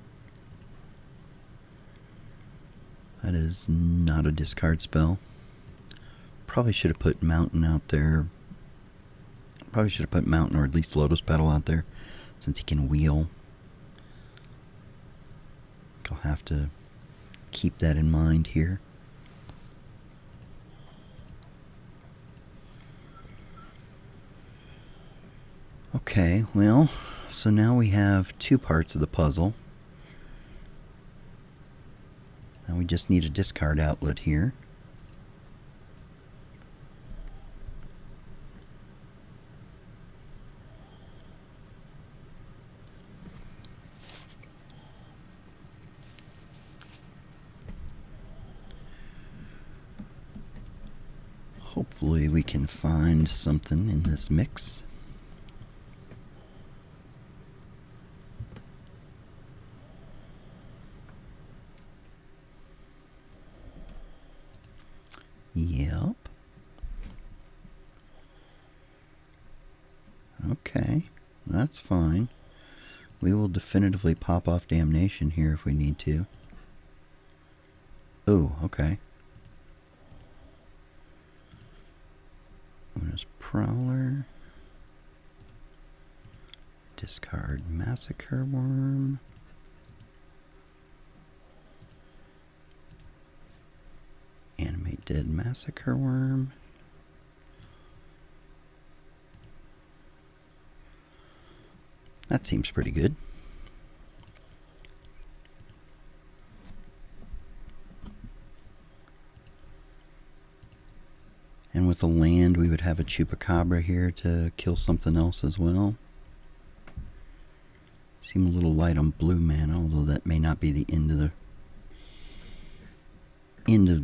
That is not a discard spell. Probably should have put Mountain out there. Probably should have put Mountain or at least Lotus Petal out there, since he can wheel. I'll have to keep that in mind here. Okay, well, so now we have two parts of the puzzle. Now we just need a discard outlet here. Hopefully we can find something in this mix. Yep. Okay, that's fine. We will definitively pop off damnation here if we need to. Oh, okay. There's Prowler. Discard Massacre Worm. Animate Dead Massacre Worm. That seems pretty good. And with a land, we would have a Chupacabra here to kill something else as well. Seem a little light on blue mana, although that may not be the end of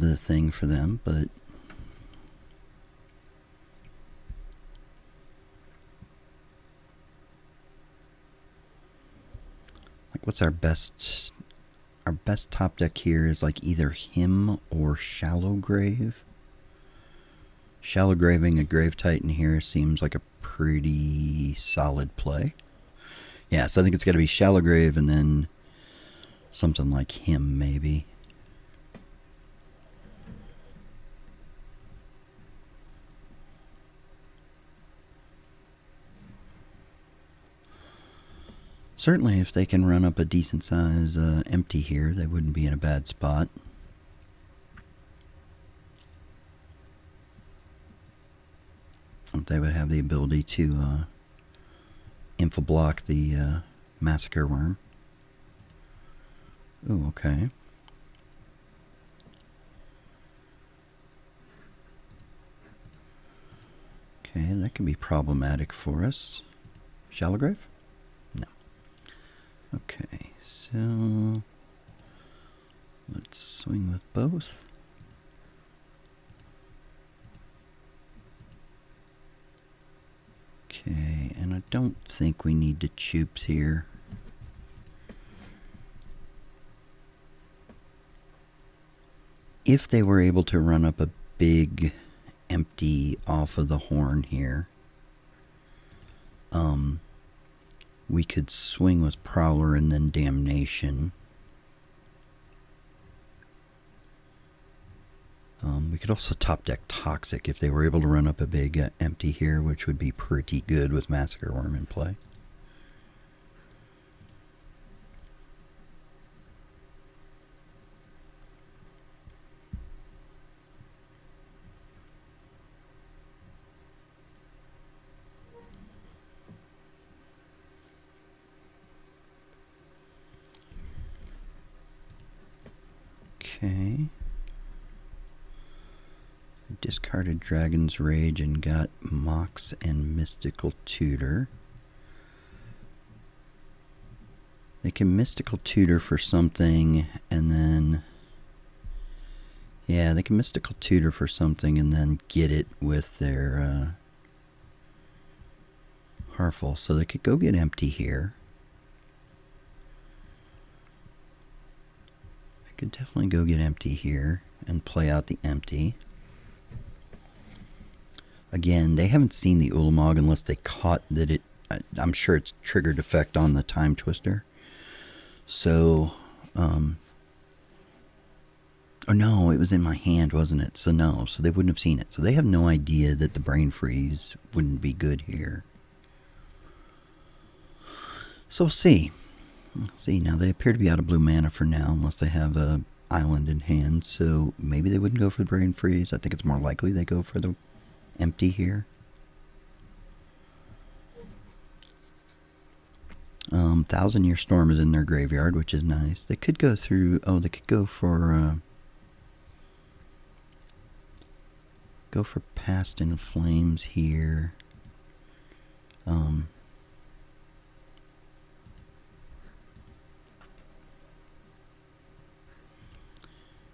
the thing for them, but like what's our best top deck here is like either him or Shallow Grave. Shallow Graving a Grave Titan here seems like a pretty solid play. Yeah, so I think it's got to be Shallow Grave and then something like him maybe. Certainly if they can run up a decent size empty here, they wouldn't be in a bad spot. They would have the ability to infoblock the Massacre Worm. Ooh, okay. Okay, that can be problematic for us. Shallow Grave? No. Okay, so let's swing with both. Okay, and I don't think we need to Choops here. If they were able to run up a big empty off of the horn here, we could swing with Prowler and then Damnation. We could also top deck Toxic if they were able to run up a big empty here, which would be pretty good with Massacre Worm in play. Okay. Discarded Dragon's Rage and got Mox and Mystical Tutor. They can Mystical Tutor for something and then... Yeah, they can Mystical Tutor for something and then get it with their powerful. So they could go get empty here. They could definitely go get empty here and play out the empty. Again, they haven't seen the Ulamog unless they caught that it... I'm sure it's triggered effect on the Time Twister. So, oh no, it was in my hand, wasn't it? So no, so they wouldn't have seen it. So they have no idea that the Brain Freeze wouldn't be good here. So we'll see. Now they appear to be out of blue mana for now, unless they have a island in hand. So maybe they wouldn't go for the Brain Freeze. I think it's more likely they go for the empty here. 1,000-Year Storm is in their graveyard, which is nice. They could go through... Oh, they could go for Past in Flames here.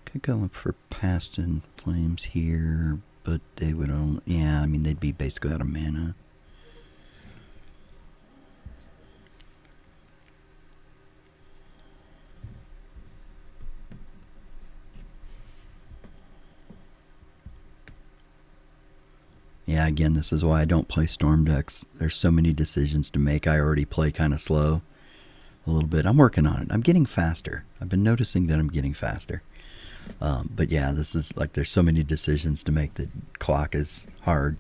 Could go up for Past in Flames here, but they would only... Yeah, I mean, they'd be basically out of mana. Yeah, again, this is why I don't play Storm decks. There's so many decisions to make. I already play kind of slow a little bit. I'm working on it. I'm getting faster. I've been noticing that I'm getting faster. But yeah, this is like there's so many decisions to make. The clock is hard.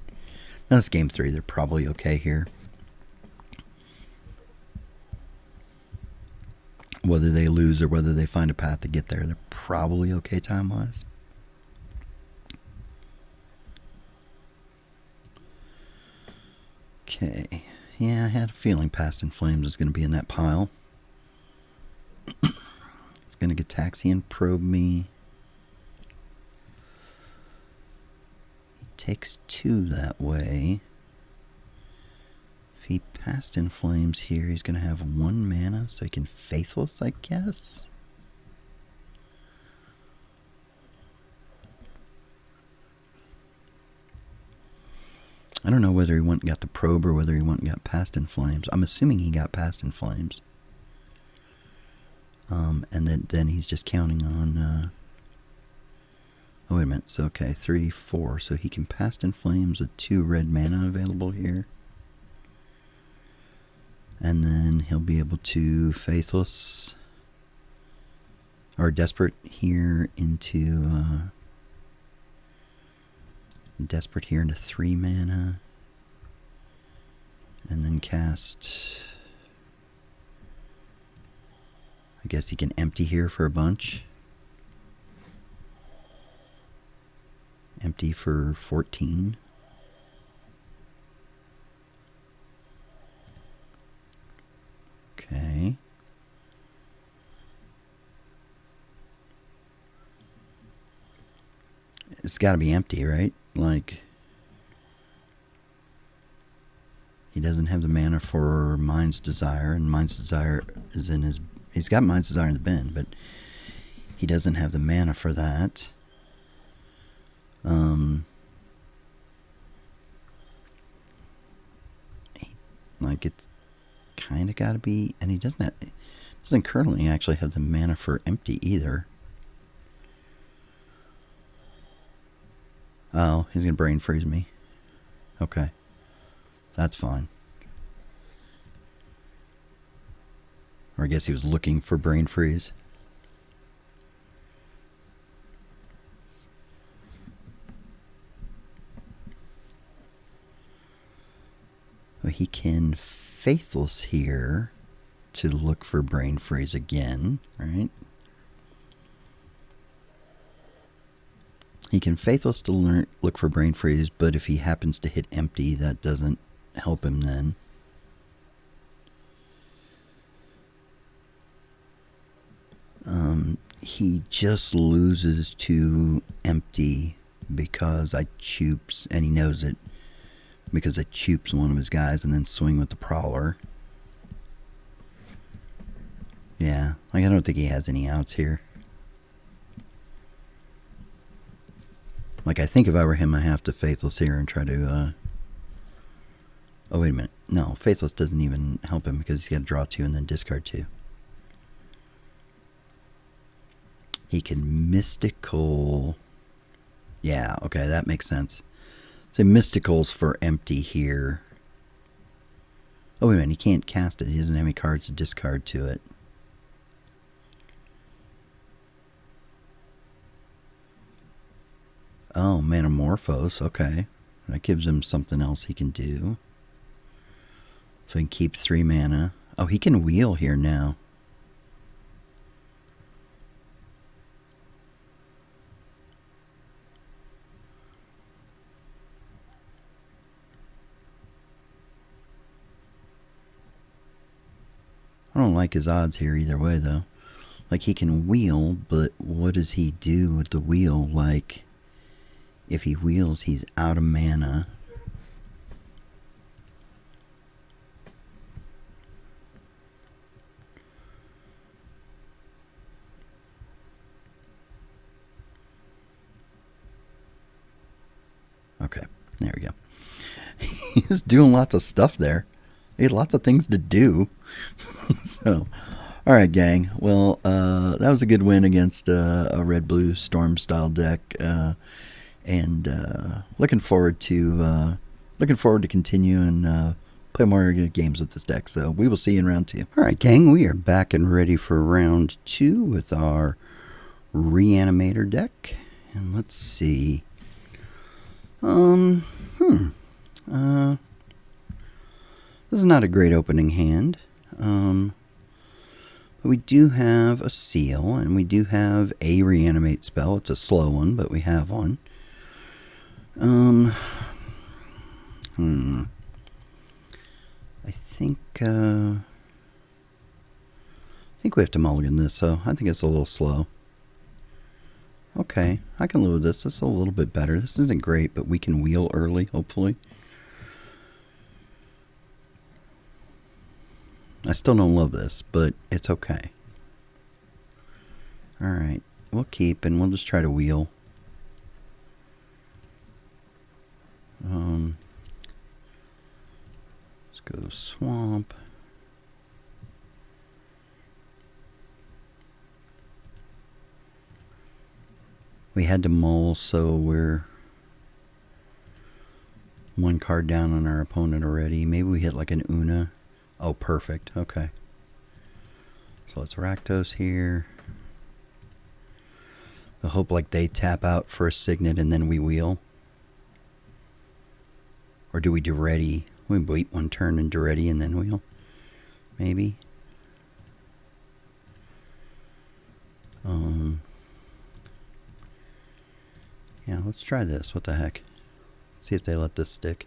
Now it's game 3. They're probably okay here. Whether they lose or whether they find a path to get there, they're probably okay time-wise. Okay. Yeah, I had a feeling Past in Flames is going to be in that pile. It's going to get Taxi and probe me. He takes 2 that way. If he Past in Flames here, he's going to have 1 mana, so he can Faithless, I guess. I don't know whether he went and got the probe or whether he went and got Past in Flames. I'm assuming he got Past in Flames. And then he's just counting on... oh, wait a minute. So, okay, 3, 4. So he can Past in Flames with 2 red mana available here. And then he'll be able to Faithless... or Desperate here into... Desperate here into 3 mana. And then cast... I guess he can empty here for a bunch. Empty for 14. Okay. It's got to be empty, right? Like, he doesn't have the mana for Mind's Desire, and Mind's Desire is in his... He's got Mind's Desire in the bin, but he doesn't have the mana for that. Like, it's kind of got to be... And he doesn't currently actually have the mana for empty either. Oh, he's going to Brain Freeze me. Okay. That's fine. Or I guess he was looking for Brain Freeze. Well, he can Faithless here to look for Brain Freeze again, right? He can Faithless to look for Brain Freeze, but if he happens to hit empty, that doesn't help him then. He just loses to empty because I choops, and he knows it, because I choops one of his guys and then swing with the Prowler. Yeah, like I don't think he has any outs here. Like, I think if I were him, I have to Faithless here and try to Oh, wait a minute. No, Faithless doesn't even help him because he's got to draw 2 and then discard 2. He can Mystical. Yeah, okay, that makes sense. So Mystical's for empty here. Oh, wait a minute. He can't cast it. He doesn't have any cards to discard to it. Oh, Manamorphose. Okay. That gives him something else he can do. So he can keep 3 mana. Oh, he can wheel here now. I don't like his odds here either way, though. Like, he can wheel, but what does he do with the wheel? Like, if he wheels, he's out of mana. Okay, there we go. He's doing lots of stuff there. He had lots of things to do. So, all right, gang. Well, that was a good win against a red-blue storm style deck, and looking forward to continue and play more games with this deck. So we will see you in round 2. All right, gang. We are back and ready for round 2 with our Reanimator deck, and let's see. This is not a great opening hand. But we do have a seal, and we do have a Reanimate spell. It's a slow one, but we have one. I think we have to mulligan this, so I think it's a little slow. Okay, I can live with this. This is a little bit better. This isn't great, but we can wheel early, hopefully. I still don't love this, but it's okay. Alright, we'll keep, and we'll just try to wheel. Let's go swamp. We had to mull, so we're 1 card down on our opponent already. Maybe we hit like an Una. Oh, perfect. Okay. So let's Rakdos here. I hope like they tap out for a Signet and then we wheel. Or do we do ready? We wait 1 turn and do ready and then wheel. Maybe. Yeah, let's try this. What the heck? See if they let this stick.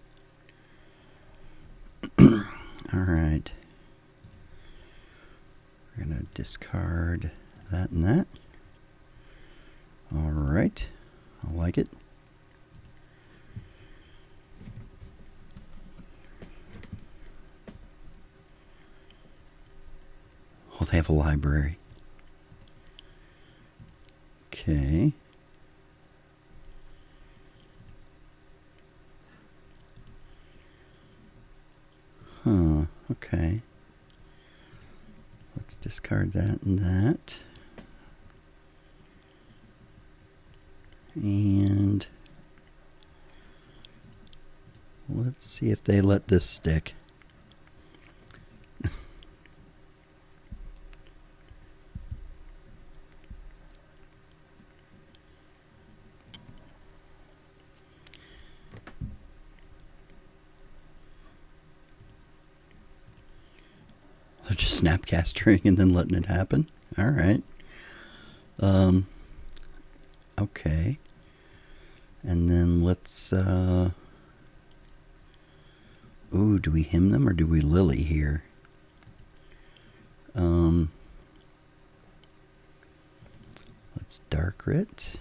Alright. We're going to discard that and that. Alright. I like it. Oh, they have a library. Okay. Huh, okay. Let's discard that and that. And let's see if they let this stick. They're just snapcastering and then letting it happen. All right. Okay. And then let's ooh, do we hymn them or do we lily here? Let's dark writ.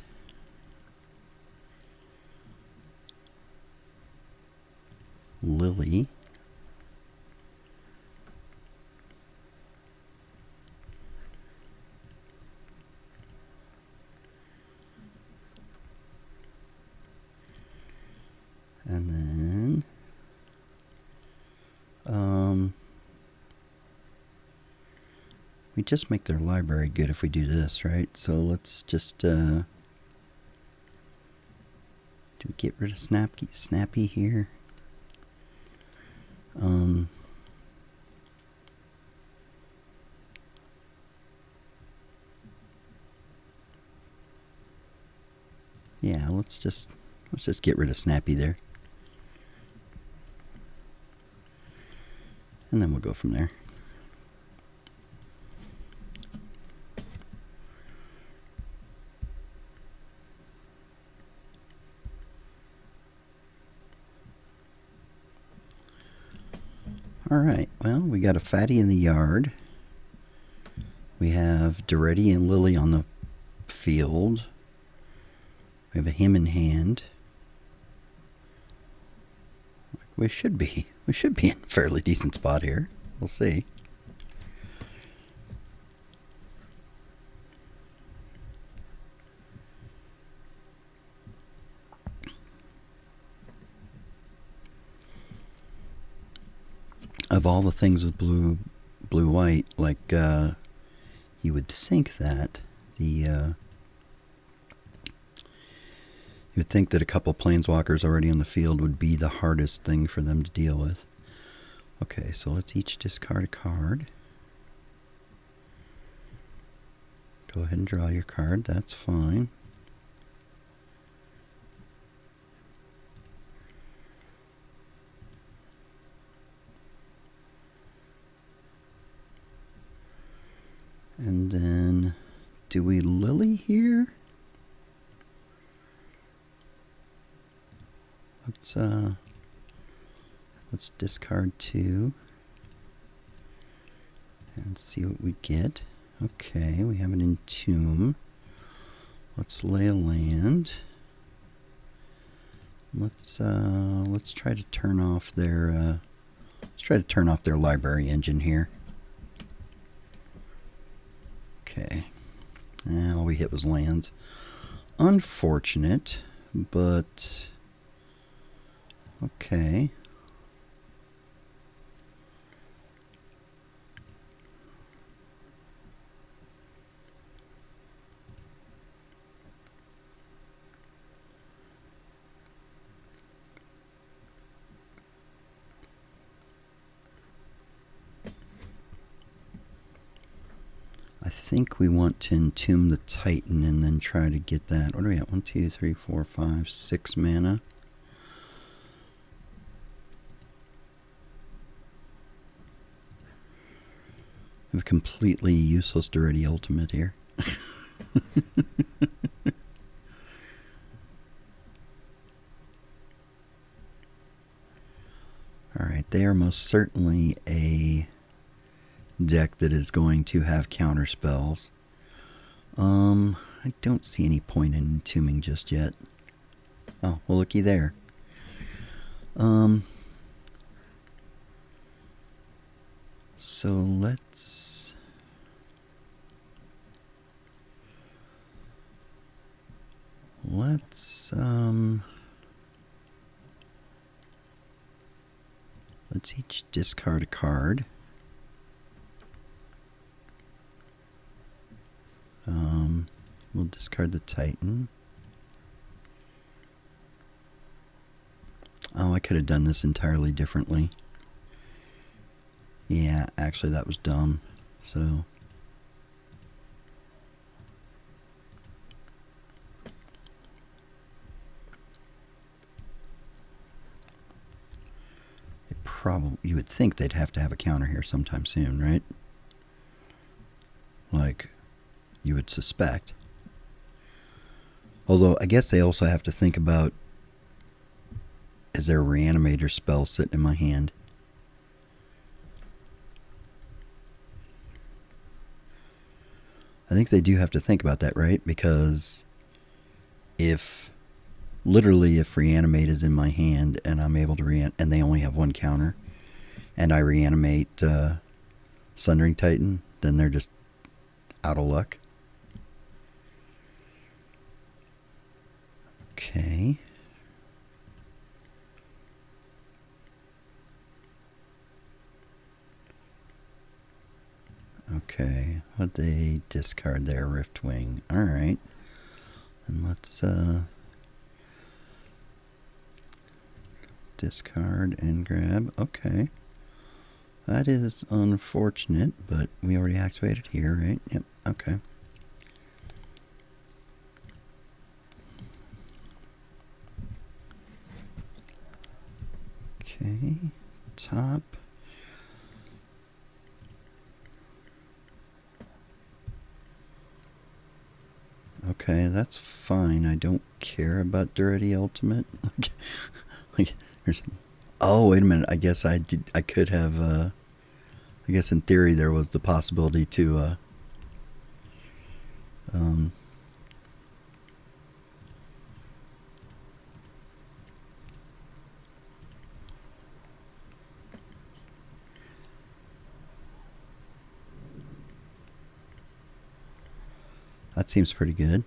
Lily. And then We just make their library good if we do this, right? So let's just, do we get rid of Snappy here? Yeah, let's just get rid of Snappy there. And then we'll go from there. Alright, well, we got a fatty in the yard. We have Duretti and Lily on the field. We have a him in hand. We should be in a fairly decent spot here. We'll see. Of all the things with blue-white, like, you would think that you would think that a couple planeswalkers already on the field would be the hardest thing for them to deal with. Okay, so let's each discard a card. Go ahead and draw your card, that's fine. And then, do we Lily here? Let's discard 2 and see what we get. Okay, we have an Entomb. Let's lay a land. Let's try to turn off their library engine here. Okay. All we hit was lands. Unfortunate, but okay. I think we want to Entomb the Titan and then try to get that. What do we got? 1, 2, 3, 4, 5, 6 mana. I have a completely useless Duretti ultimate here. Alright, they are most certainly a deck that is going to have counter spells. I don't see any point in entombing just yet. Oh, well, looky there. So let's each discard a card. We'll discard the Titan. Oh, I could have done this entirely differently. Yeah, actually that was dumb. So you would think they'd have to have a counter here sometime soon, right? Like you would suspect. Although I guess they also have to think about, is there a Reanimator spell sitting in my hand? I think they do have to think about that, right? Because if Reanimate is in my hand and I'm able to and they only have one counter, and I reanimate Sundering Titan, then they're just out of luck. Okay. Okay, what'd they discard there? Riftwing. Alright. And let's discard and grab. Okay. That is unfortunate, but we already activated here, right? Yep, okay. Okay, top. Okay, that's fine. I don't care about Durity Ultimate. Like, oh, wait a minute. I guess I could have. I guess in theory there was the possibility to. That seems pretty good.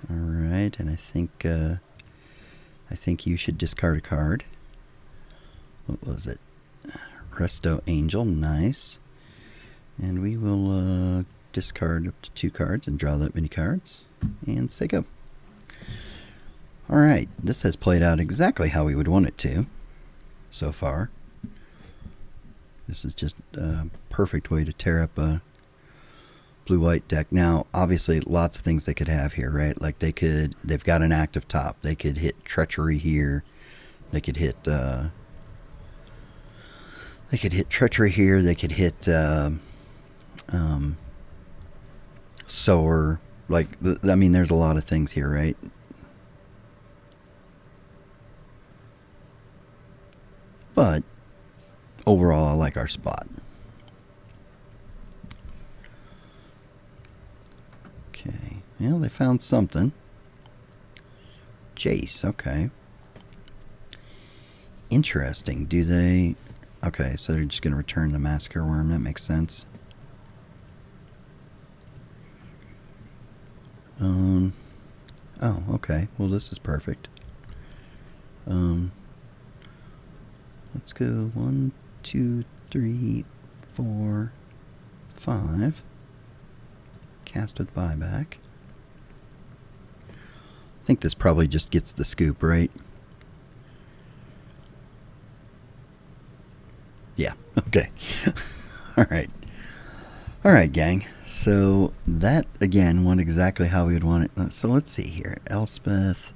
All right, and I think you should discard a card. What was it? Resto Angel, nice. And we will discard up to 2 cards and draw that many cards, and say go. All right, this has played out exactly how we would want it to so far. This is just a perfect way to tear up a blue-white deck. Now, obviously, lots of things they could have here, right? Like they've got an active top. They could hit Treachery here. They could hit Treachery here. They could hit Sower. Like, I mean, there's a lot of things here, right? But overall, I like our spot. Okay. Well, they found something. Jace, okay. Interesting. Do they... Okay, so they're just going to return the Massacre Worm. That makes sense. Oh, okay. Well, this is perfect. Let's go 1, 2, 3, 4, 5. Cast with buyback. I think this probably just gets the scoop, right? Yeah, okay. Alright. Alright, gang. So that, again, went exactly how we would want it. So let's see here. Elspeth,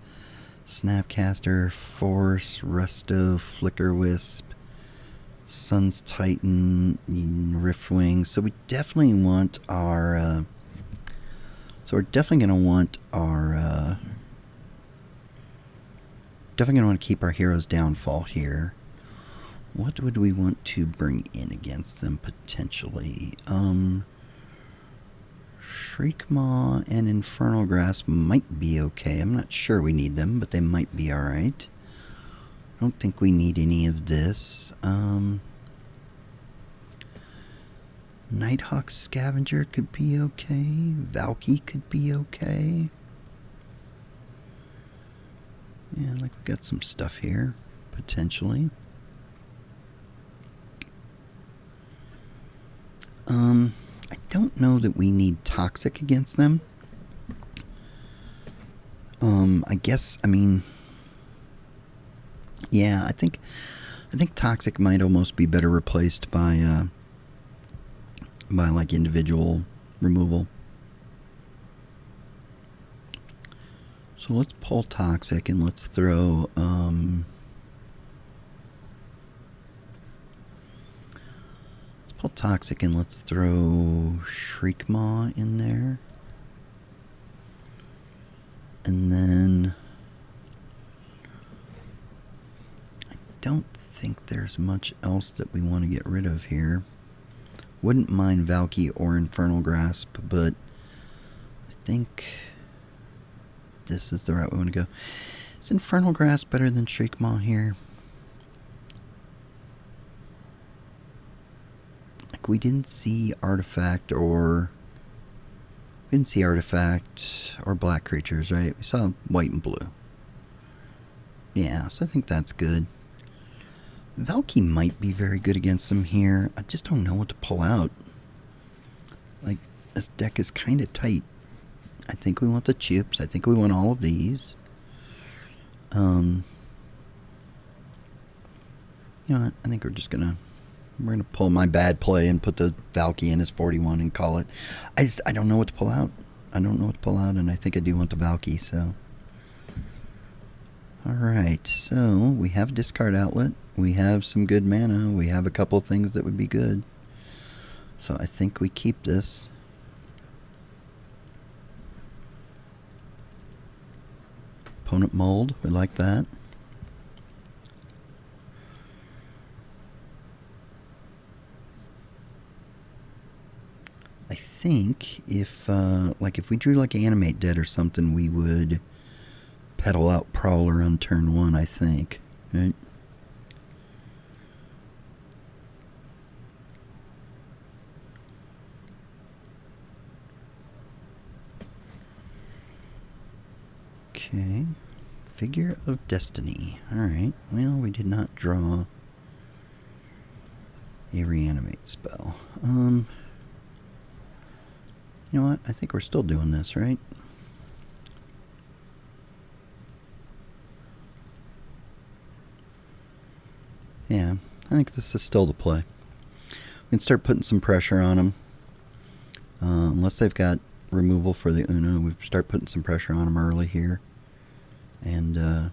Snapcaster, Force, Resto, Flicker Wisp, Sun's Titan, Riftwing. So we definitely want our... so we're definitely going to want our... definitely going to want to keep our hero's downfall here. What would we want to bring in against them potentially? Shriekmaw and Infernal Grasp might be okay. I'm not sure we need them, but they might be alright. I don't think we need any of this. Nighthawk Scavenger could be okay. Valky could be okay. Yeah, like we got some stuff here, potentially. I don't know that we need Toxic against them. I guess, I mean, yeah, I think Toxic might almost be better replaced by like individual removal. So let's pull Toxic and let's throw, Toxic and let's throw Shriekmaw in there. And then I don't think there's much else that we want to get rid of here. Wouldn't mind Valky or Infernal Grasp, but I think this is the route we want to go. Is Infernal Grasp better than Shriekmaw here? We didn't see Artifact or black creatures, right? We saw white and blue. Yeah, so I think that's good. Valky might be very good against them here. I just don't know what to pull out. Like, this deck is kind of tight. I think we want the chips. I think we want all of these. You know what? I think we're gonna pull my bad play and put the Valky in as 41 and call it. I don't know what to pull out. I don't know what to pull out, and I think I do want the Valky, so. Alright, so we have a discard outlet. We have some good mana. We have a couple of things that would be good. So I think we keep this. Opponent mold, we like that. I think if we drew like Animate Dead or something, we would pedal out Prowler on turn 1, I think. Right? Okay. Figure of Destiny. Alright. Well, we did not draw a Reanimate spell. You know what? I think we're still doing this, right? Yeah, I think this is still the play. We can start putting some pressure on them. Unless they've got removal for the Uno, we start putting some pressure on them early here. And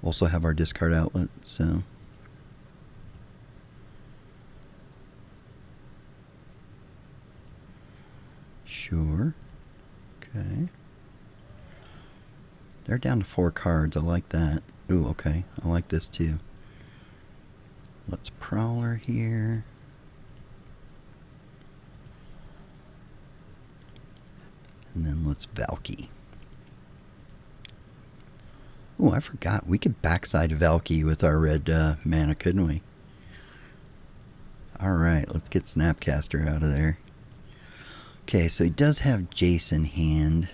also have our discard outlet, so. Sure. Okay. They're down to 4 cards. I like that. Ooh, okay. I like this too. Let's Prowler here. And then let's Valky. Oh, I forgot. We could backside Valky with our red mana, couldn't we? Alright, let's get Snapcaster out of there. Okay, so he does have Jace in hand,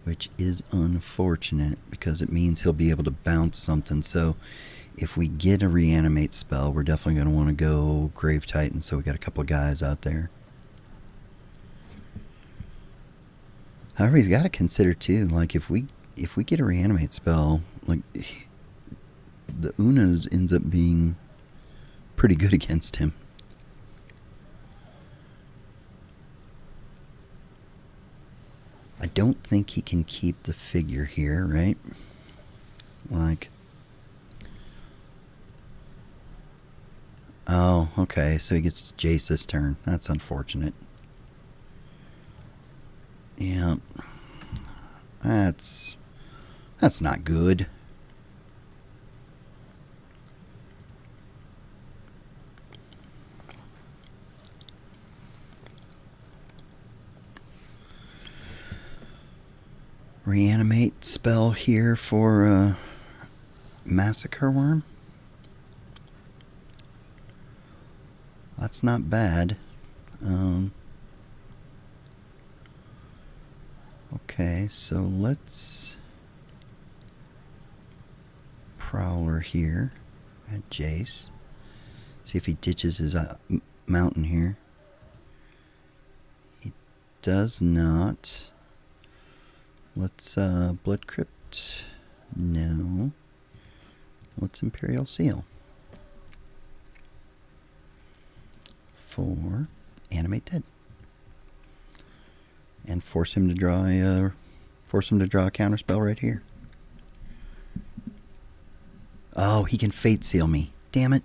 which is unfortunate because it means he'll be able to bounce something. So if we get a Reanimate spell, we're definitely going to want to go Grave Titan, so we got a couple of guys out there. However, he's got to consider too, like if we get a Reanimate spell, like the Unos ends up being pretty good against him. I don't think he can keep the figure here, right? Like, oh, okay, so he gets Jace this turn. That's unfortunate. Yeah, that's not good. Reanimate spell here for Massacre Worm. That's not bad. Okay, so let's Prowler here at Jace. See if he ditches his mountain here. He does not. Let's Blood Crypt. No. What's Imperial Seal? 4. Animate Dead. And force him to draw a counter spell right here. Oh, he can Fate Seal me. Damn it.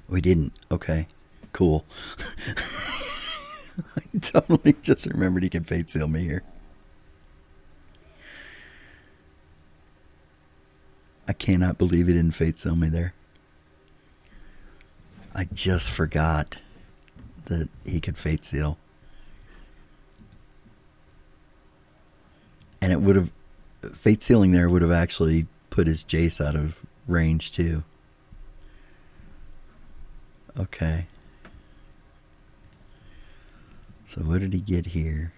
We didn't. Okay. Cool. I totally just remembered he can Fate Seal me here. I cannot believe he didn't Fate Seal me there. I just forgot that he could Fate Seal. And it would have, Fate Sealing there would have actually put his Jace out of range too. Okay. So what did he get here?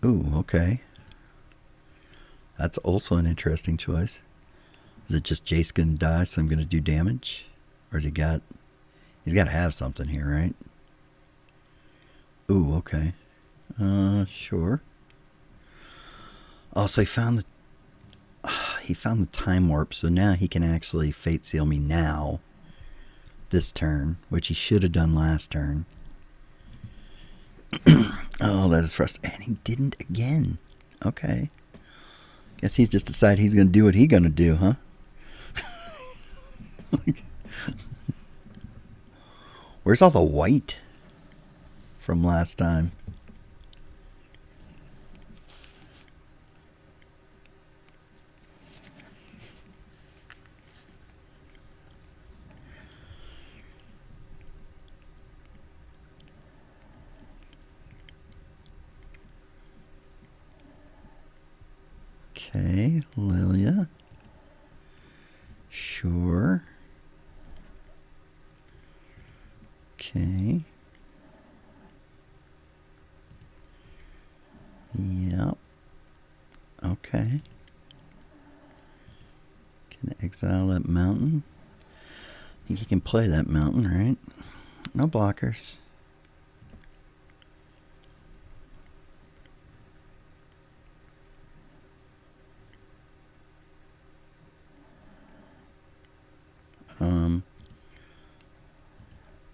Ooh, okay. That's also an interesting choice. Is it just Jace gonna die, so I'm gonna do damage? Or has he got... He's got to have something here, right? Ooh, okay. Sure. Also, he found the time warp, so now he can actually Fate Seal me now. This turn, which he should have done last turn. Oh, that is frustrating. And he didn't again. Okay. Guess he's just decided he's going to do what he's going to do, huh? Where's all the white from last time? Okay, Lilia. Sure. Okay. Yep. Okay. Can exile that mountain. I think he can play that mountain, right? No blockers.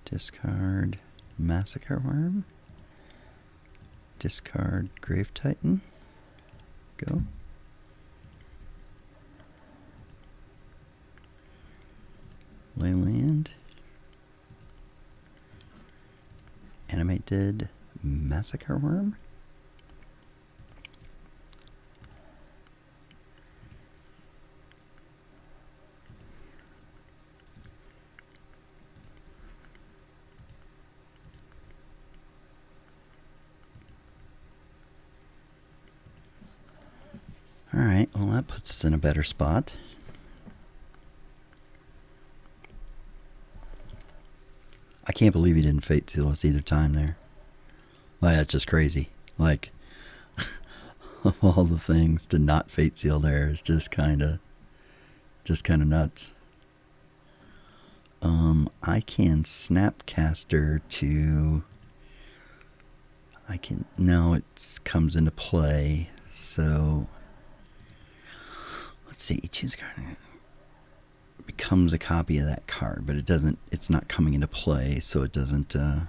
Discard Massacre Worm. Discard Grave Titan. Go. Leyland. Animated Massacre Worm. Alright, well that puts us in a better spot. I can't believe he didn't Fate Seal us either time there. Like, that's just crazy. Like, of all the things to not Fate Seal there is just kind of nuts. I can Snapcaster to... No, it comes into play, so... Let's see, choose a card. It becomes a copy of that card, but it's not coming into play, so it doesn't... I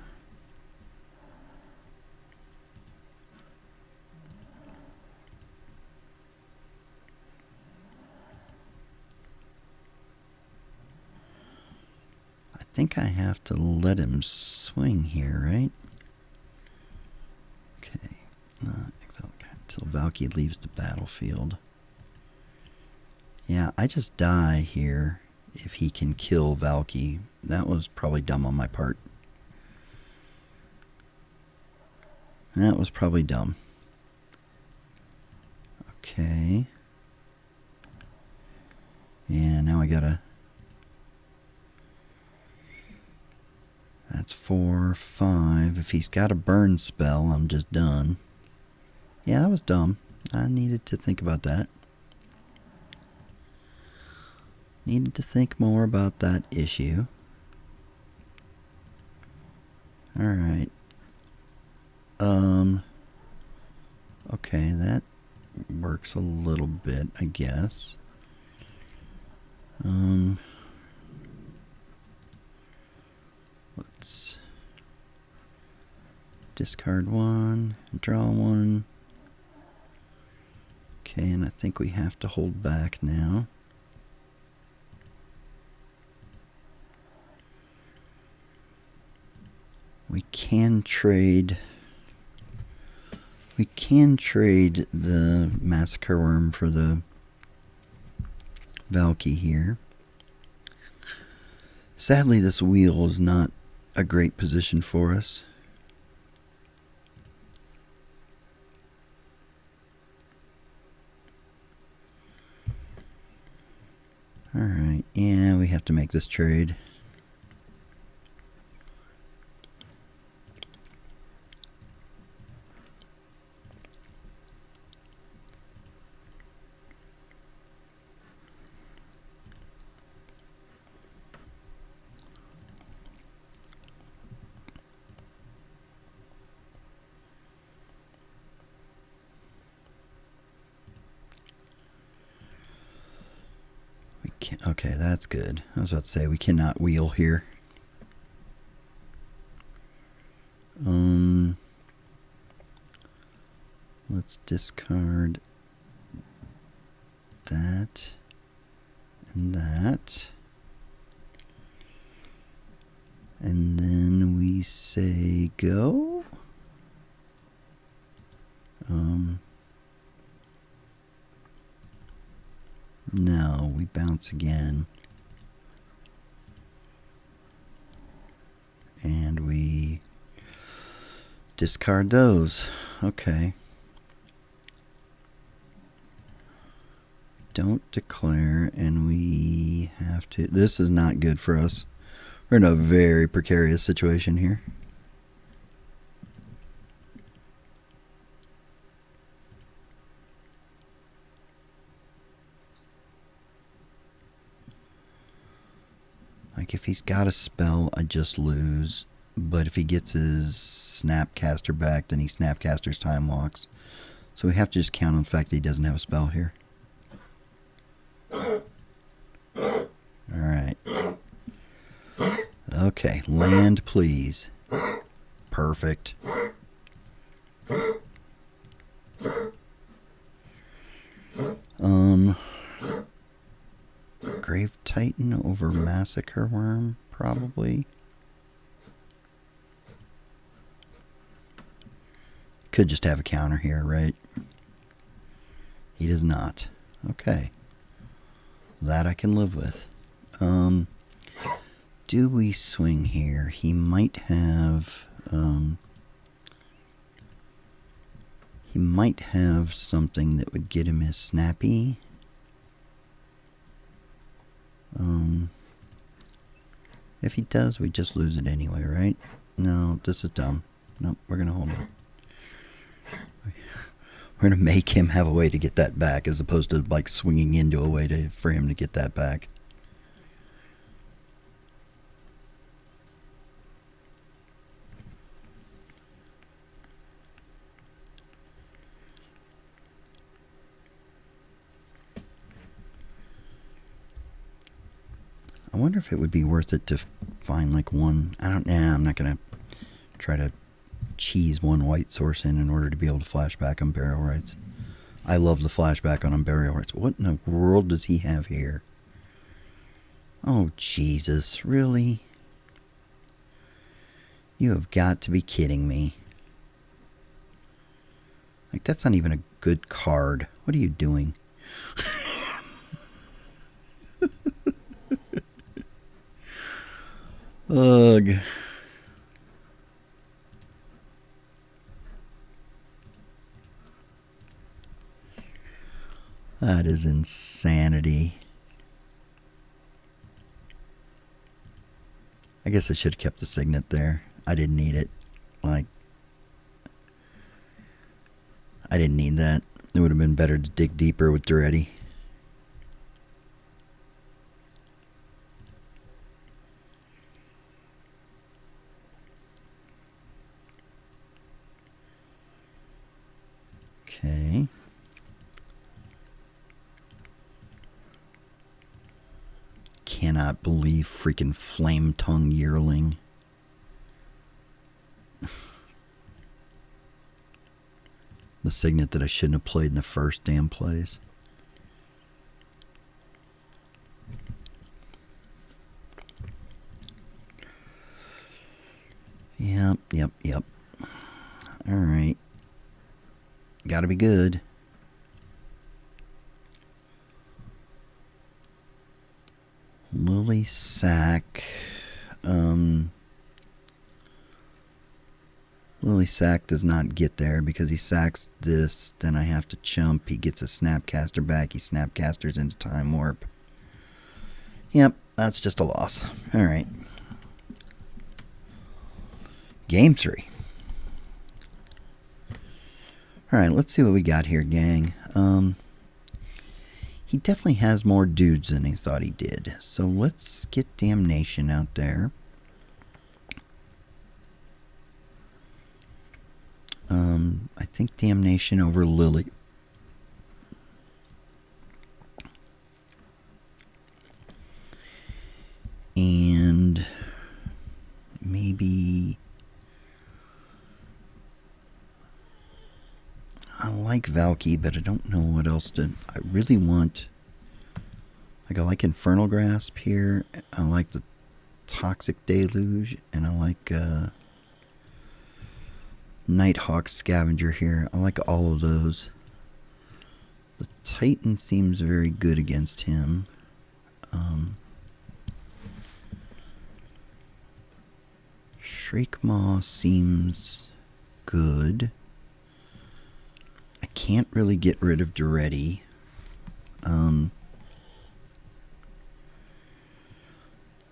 think I have to let him swing here, right? Okay. Exile until Valky leaves the battlefield. Yeah, I just die here if he can kill Valky. That was probably dumb on my part. That was probably dumb. Okay. Yeah, now I gotta... That's 4, 5. If he's got a burn spell, I'm just done. Yeah, that was dumb. I needed to think about that. Needed to think more about that issue. Alright. Okay, that works a little bit, I guess. Let's discard one, draw one. Okay, and I think we have to hold back now. We can trade the Massacre Worm for the Valky here. Sadly, this wheel is not a great position for us. Alright, yeah, we have to make this trade. Okay, that's good. I was about to say we cannot wheel here. Let's discard that and that. And then we say go. No, we bounce again. And we discard those. Okay. Don't declare, and we have to... This is not good for us. We're in a very precarious situation here. Like, if he's got a spell, I just lose. But if he gets his Snapcaster back, then he Snapcasters Time Walks. So we have to just count on the fact that he doesn't have a spell here. Alright. Okay, land please. Perfect. Grave Titan over Massacre Worm, probably. Could just have a counter here, right? He does not. Okay. That I can live with. Do we swing here? He might have... he might have something that would get him his snappy. If he does, we just lose it anyway, right? No, this is dumb. Nope, we're going to hold it. We're going to make him have a way to get that back as opposed to like swinging into a way for him to get that back. I wonder if it would be worth it to find like one... I'm not going to try to cheese one white source in order to be able to flashback on burial rites. I love the flashback on burial rites. What in the world does he have here? Oh, Jesus. Really? You have got to be kidding me. Like, that's not even a good card. What are you doing? Ugh. That is insanity. I guess I should have kept the signet there. I didn't need it. Like, I didn't need that. It would have been better to dig deeper with Duretti. Okay. Cannot believe freaking Flame Tongue Yearling. The signet that I shouldn't have played in the first damn place. Yep. Alright. Gotta be good. Lily Sack. Lily Sack does not get there because he sacks this. Then I have to chump. He gets a Snapcaster back. He Snapcasters into Time Warp. Yep, that's just a loss. Alright. Game 3. Alright, let's see what we got here, gang. He definitely has more dudes than he thought he did. So let's get Damnation out there. I think Damnation over Lily. And maybe I like Valky, but I don't know what else to. I really want. Like I like Infernal Grasp here. I like the Toxic Deluge, and I like Nighthawk Scavenger here. I like all of those. The Titan seems very good against him. Shriekmaw seems good. I can't really get rid of Duretti. The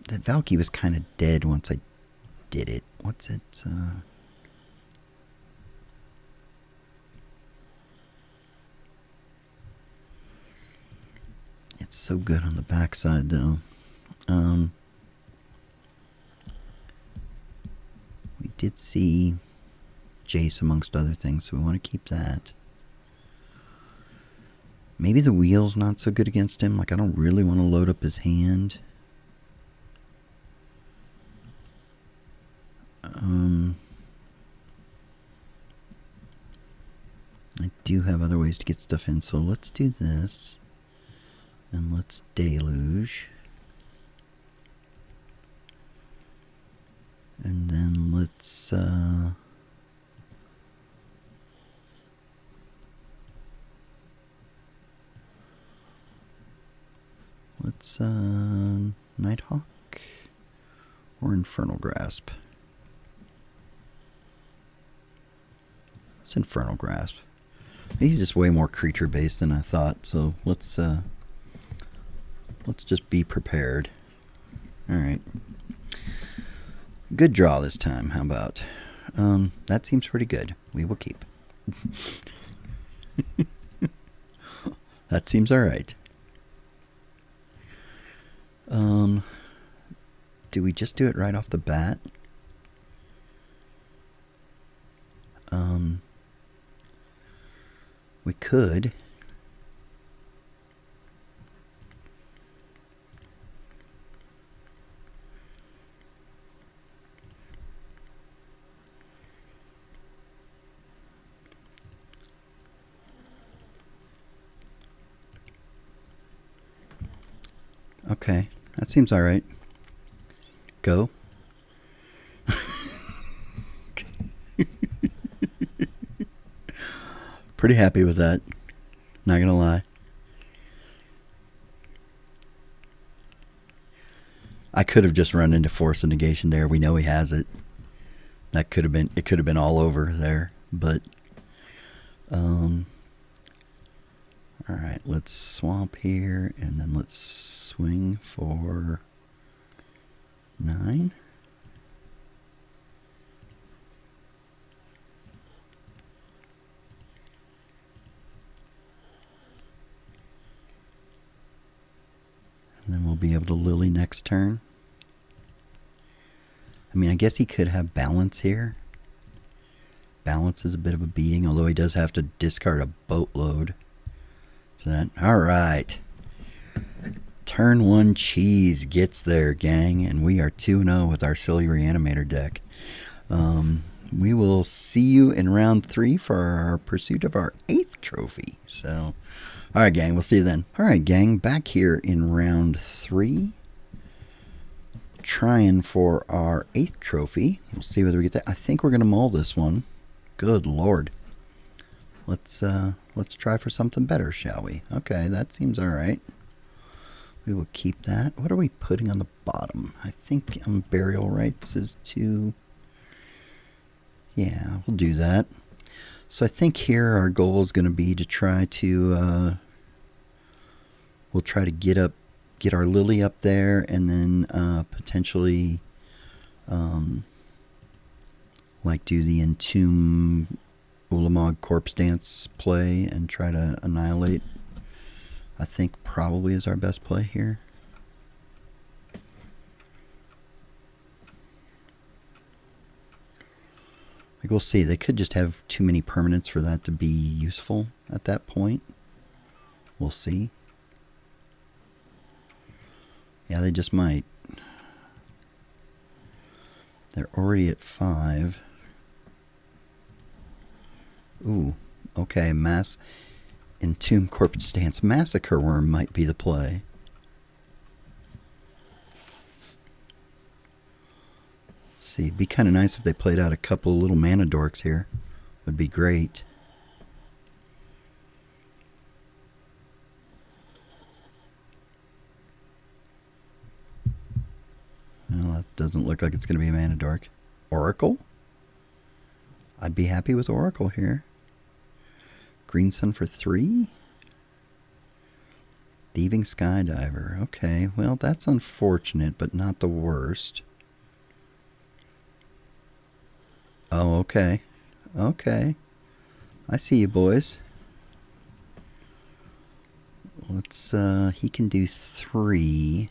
Valky was kind of dead once I did it. What's it? It's so good on the backside, though. We did see Jace amongst other things, so we want to keep that. Maybe the wheel's not so good against him. Like, I don't really want to load up his hand. I do have other ways to get stuff in, so let's do this. And let's Deluge. And then let's Nighthawk or Infernal Grasp. It's Infernal Grasp. He's just way more creature based than I thought, so let's just be prepared. Alright. Good draw this time, how about? That seems pretty good. We will keep. That seems alright. Do we just do it right off the bat? We could. Okay, that seems alright. Go. Pretty happy with that. Not gonna lie. I could have just run into Force of Negation there. We know he has it. That could have been. It could have been all over there. But, all right. Let's swamp here, and then let's swing for 9. And then we'll be able to Lily next turn. I mean, I guess he could have balance here. Balance is a bit of a beating, although he does have to discard a boatload. So that, all right. Turn 1 cheese gets there, gang, and we are 2-0 with our silly Reanimator deck. We will see you in round 3 for our pursuit of our 8th trophy. So, all right, gang, we'll see you then. All right, gang, back here in round 3. Trying for our 8th trophy. We'll see whether we get that. I think we're going to mull this one. Good Lord. Let's try for something better, shall we? Okay, that seems all right. We will keep that. What are we putting on the bottom? I think Burial Rites is 2. Yeah, we'll do that. So I think here our goal is going to be to try to we'll try to get our Lily up there, and then potentially like do the Entomb Ulamog Corpse Dance play and try to annihilate. I think probably is our best play here. Like, we'll see. They could just have too many permanents for that to be useful at that point. We'll see. Yeah, they just might. They're already at 5. Ooh, okay, Mass Entomb Corporate Stance. Massacre Worm might be the play. Let's see, it'd be kind of nice if they played out a couple of little mana dorks here. Would be great. Well, that doesn't look like it's going to be a mana dork. Oracle? I'd be happy with Oracle here. Green Sun for 3? Thieving Skydiver. Okay, well, that's unfortunate, but not the worst. Oh, okay. Okay. I see you, boys. Let's, he can do 3.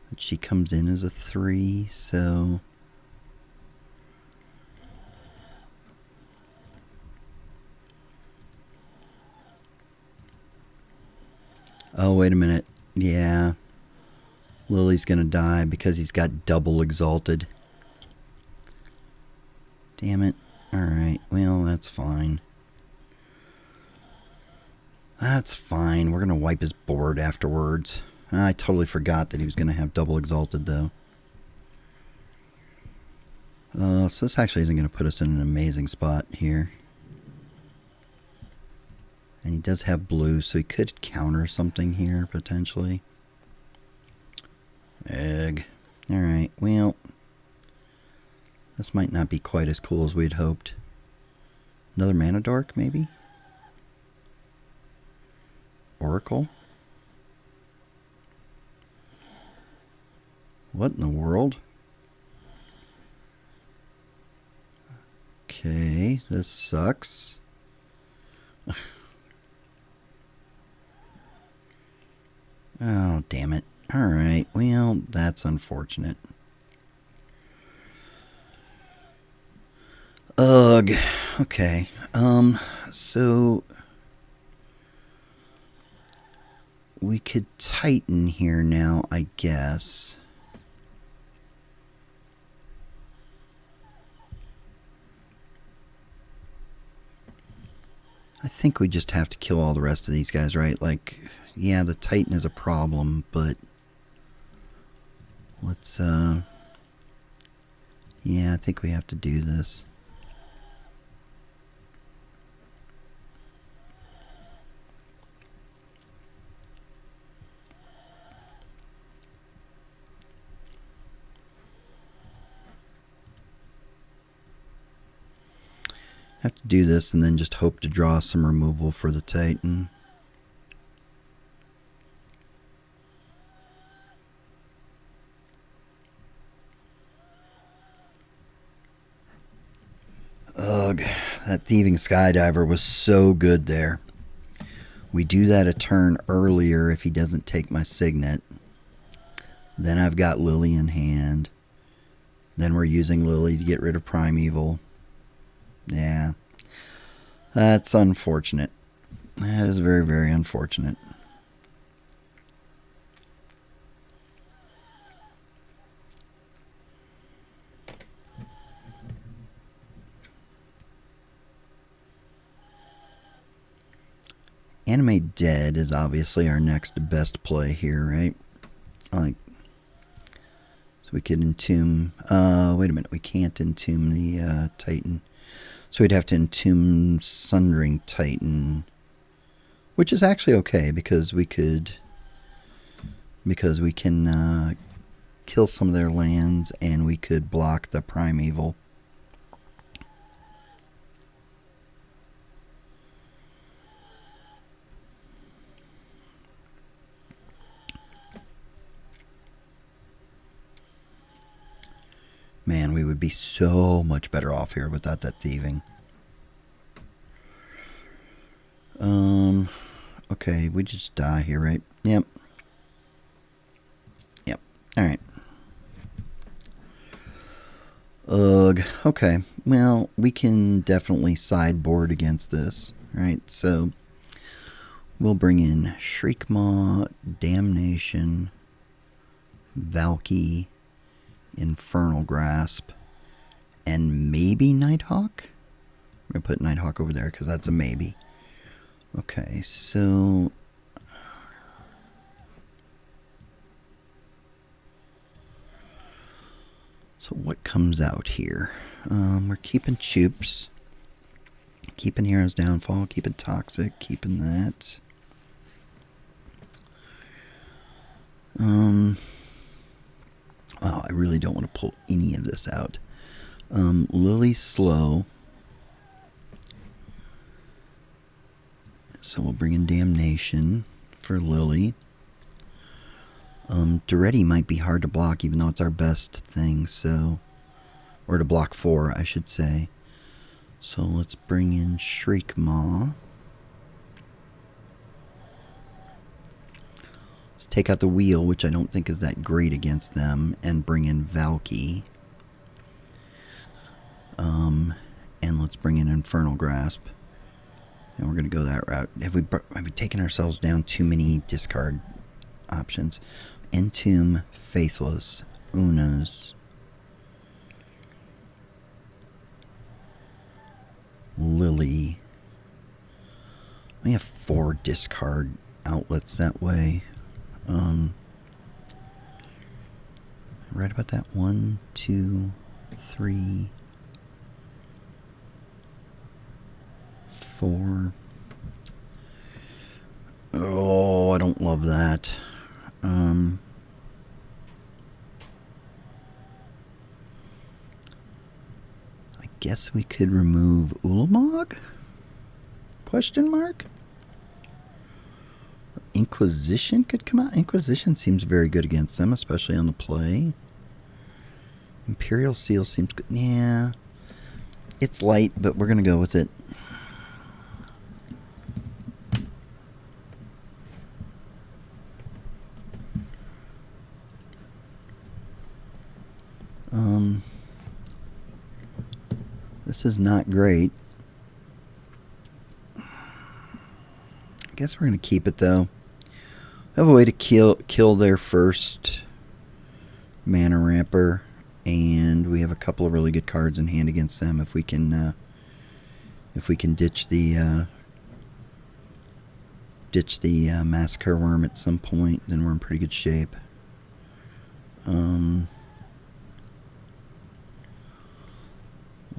But she comes in as a 3, so... Oh, wait a minute. Yeah. Lily's gonna die because he's got double exalted. Damn it. Alright, well, that's fine. That's fine. We're gonna wipe his board afterwards. I totally forgot that he was gonna have double exalted, though. So this actually isn't gonna put us in an amazing spot here. And he does have blue, so he could counter something here, potentially. Egg. Alright, well. This might not be quite as cool as we'd hoped. Another mana dork, maybe? Oracle? What in the world? Okay, this sucks. Oh, damn it. Alright, well, that's unfortunate. Ugh. Okay. So... we could Titan here now, I guess. I think we just have to kill all the rest of these guys, right? Like... yeah, the Titan is a problem, but let's, yeah, I think we have to do this. Have to do this and then just hope to draw some removal for the Titan. Ugh, that Thieving Skydiver was so good there. We do that a turn earlier if he doesn't take my Signet. Then I've got Lily in hand. Then we're using Lily to get rid of Primeval. Yeah, that's unfortunate. That is very, very unfortunate. Reanimate Dead is obviously our next best play here, right? Like, so we could entomb. Wait a minute, we can't entomb the Titan, so we'd have to entomb Sundering Titan, which is actually okay because we can kill some of their lands and we could block the Primeval. Man, we would be so much better off here without that thieving. Okay, we just die here, right? Yep. Yep. Alright. Ugh. Okay. Well, we can definitely sideboard against this, right? So, we'll bring in Shriekmaw, Damnation, Valky, Infernal Grasp. and maybe Nighthawk. I'm going to put Nighthawk over there because that's a maybe. Okay, so... So what comes out here? We're keeping Choops. Keeping Hero's Downfall. Keeping Toxic. Keeping that. Wow, I really don't want to pull any of this out. Lily's slow. So we'll bring in Damnation for Lily. Duretti might be hard to block, even though it's our best thing, so... Or to block for, I should say. So let's bring in Shriekmaw. Let's take out the Wheel, which I don't think is that great against them, and bring in Valky. And let's bring in Infernal Grasp. And we're going to go that route. Have we taken ourselves down too many discard options? Entomb, Faithless, Unas, Lily. We have 4 discard outlets that way. Right about that. 1, 2, 3, 4. Oh, I don't love that. I guess we could remove Ulamog? Question mark? Inquisition could come out. Inquisition seems very good against them, especially on the play. Imperial Seal seems good. Yeah. It's light, but we're going to go with it. This is not great. I guess we're going to keep it, though. I have a way to kill their first mana ramper, and we have a couple of really good cards in hand against them. If we can ditch the Massacre Worm at some point, then we're in pretty good shape.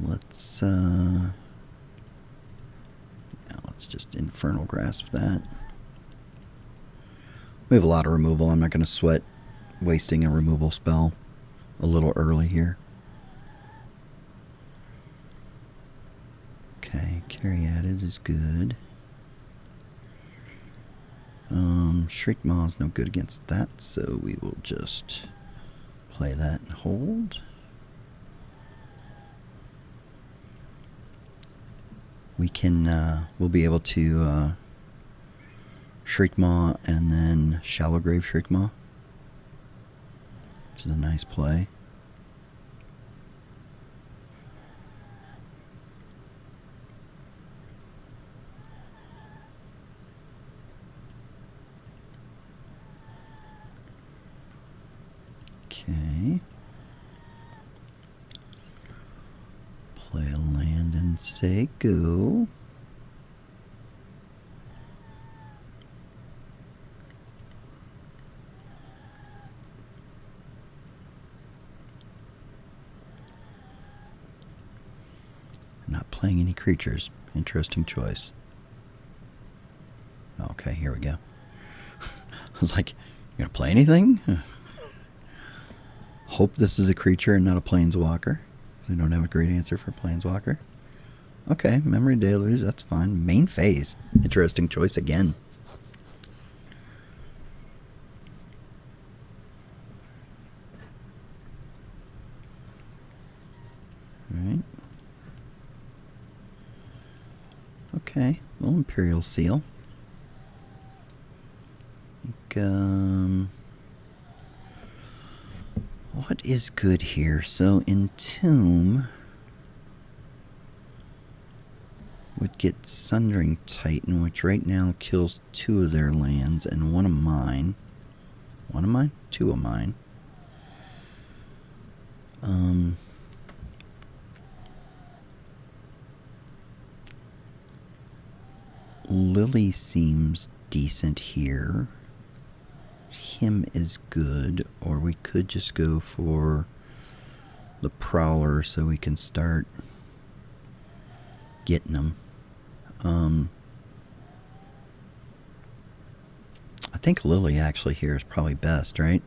Let's just Infernal Grasp that. We have a lot of removal. I'm not going to sweat wasting a removal spell a little early here. Okay, Caryatid is good. Shriekmaw is no good against that, so we will just play that and hold. We can, we'll be able to Shriekmaw and then Shallow Grave Shriekmaw, which is a nice play. Okay. Play a land and say go. Not playing any creatures. Interesting choice. Okay, here we go. I was like, you gonna play anything? Hope this is a creature and not a planeswalker. So we don't have a great answer for planeswalker. Okay, Memory Deluge, that's fine. Main phase. Interesting choice again. Alright. Okay, well, Imperial Seal. I think, what is good here? So, Entomb would get Sundering Titan, which right now kills 2 of their lands and 1 of mine. 1 of mine? 2 of mine. Lily seems decent here. Him is good, or we could just go for the Prowler so we can start getting them. I think Lily actually here is probably best, right?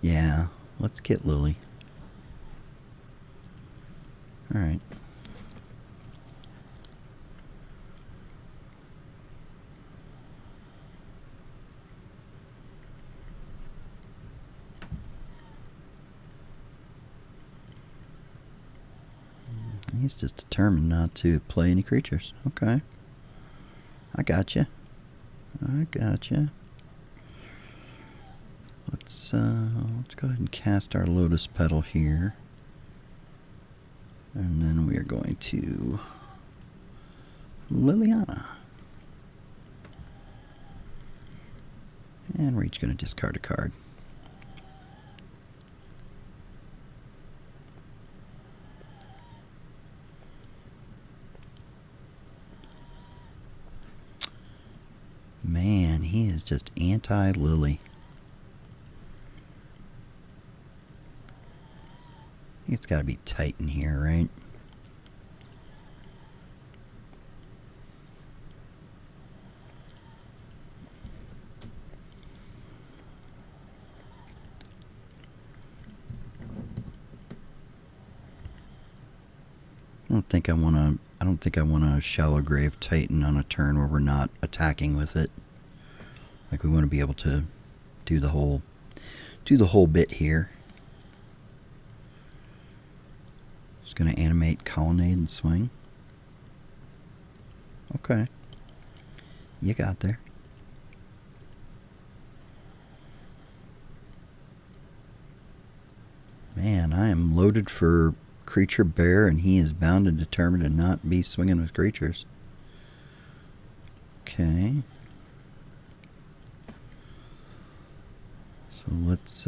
Yeah, let's get Lily. Alright. He's just determined not to play any creatures. Okay. I gotcha. I gotcha. Let's go ahead and cast our Lotus Petal here. And then we are going to Liliana. And we're each going to discard a card. Man, he is just anti-Lily. It's got to be Titan here, right? I don't think I want a Shallow Grave Titan on a turn where we're not attacking with it. Like, we want to be able to do the whole bit here. Just going to animate Colonnade and swing. Okay. You got there. Man, I am loaded for creature bear, and he is bound and determined to not be swinging with creatures. Okay. So let's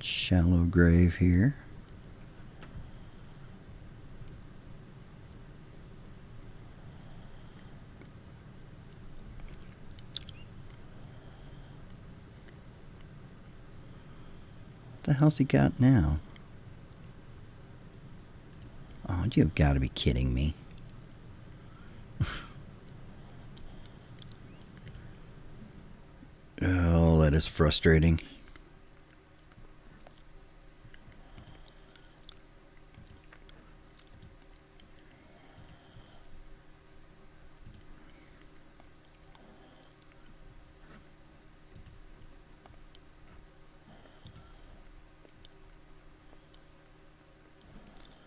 Shallow Grave here. What the hell's he got now? Oh, you've got to be kidding me. Oh, that is frustrating.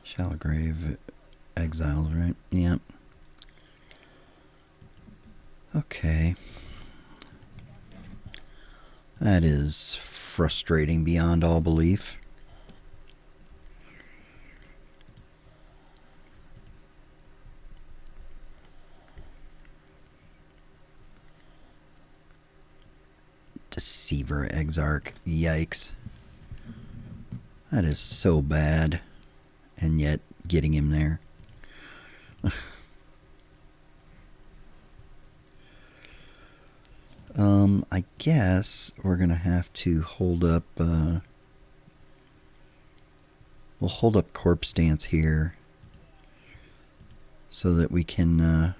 Shallow Grave exiles, right? Yep. Okay. That is frustrating beyond all belief. Deceiver Exarch. Yikes. That is so bad. And yet, getting him there. I guess we're going to have to hold up, we'll hold up Corpse Dance here so that we can,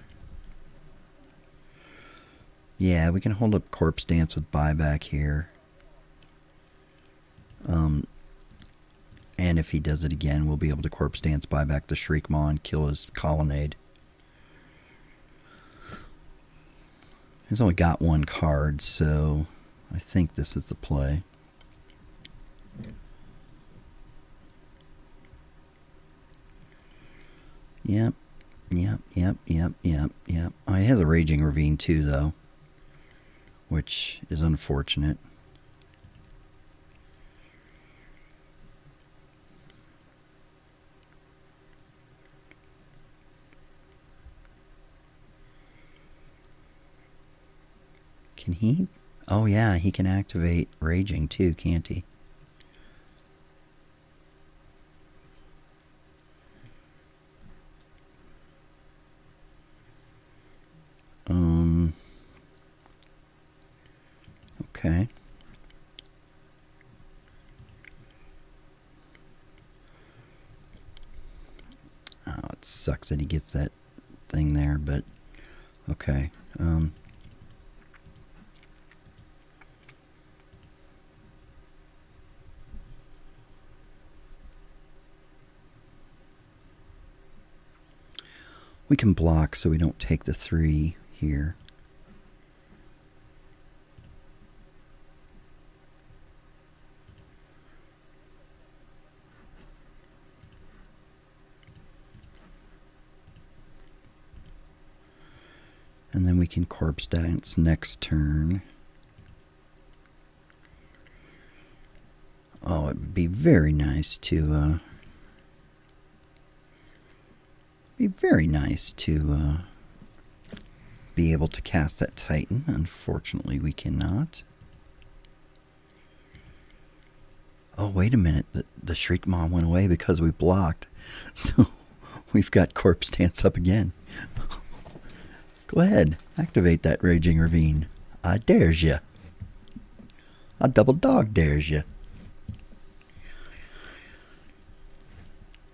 yeah, we can hold up Corpse Dance with buyback here. And if he does it again, we'll be able to Corpse Dance, buy back the Shriekmaw, and kill his Colonnade. He's only got one card, so I think this is the play. Yep. Oh, he has a Raging Ravine too, though, which is unfortunate. Can he? Oh, yeah, he can activate Raging too, can't he? Okay. Oh, it sucks that he gets that thing there, but okay. We can block so we don't take the 3 here. And then we can corpse dance next turn. Oh, it would be very nice to be able to cast that Titan. Unfortunately, we cannot. Oh, wait a minute. The Shriek Maw went away because we blocked. So we've got Corpse Dance up again. Go ahead. Activate that Raging Ravine. I dares ya. I double dog dares ya.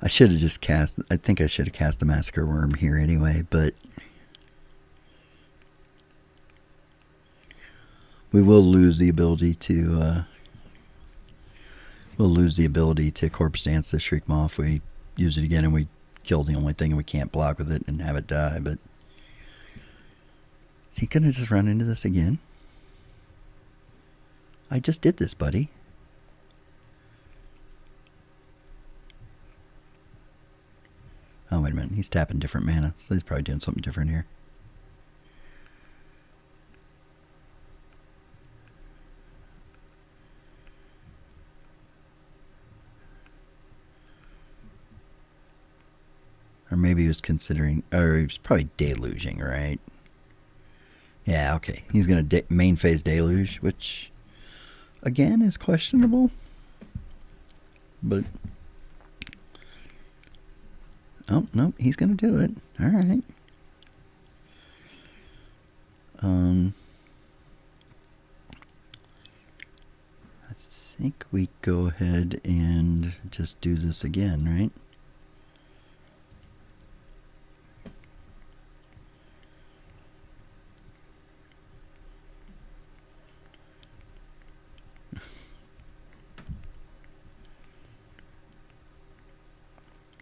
I should have just cast... I think I should have cast the Massacre Worm here anyway, but... we will lose the ability to... we'll lose the ability to Corpse Dance the Shriek Maw if we use it again and we kill the only thing and we can't block with it and have it die, but... is he gonna just run into this again? I just did this, buddy. Oh, wait a minute. He's tapping different mana, so he's probably doing something different here. Or maybe he was considering... or he was probably deluging, right? Yeah, okay. He's going to main phase deluge, which, again, is questionable. But... oh, no, he's going to do it. Alright. I think we go ahead and just do this again, right?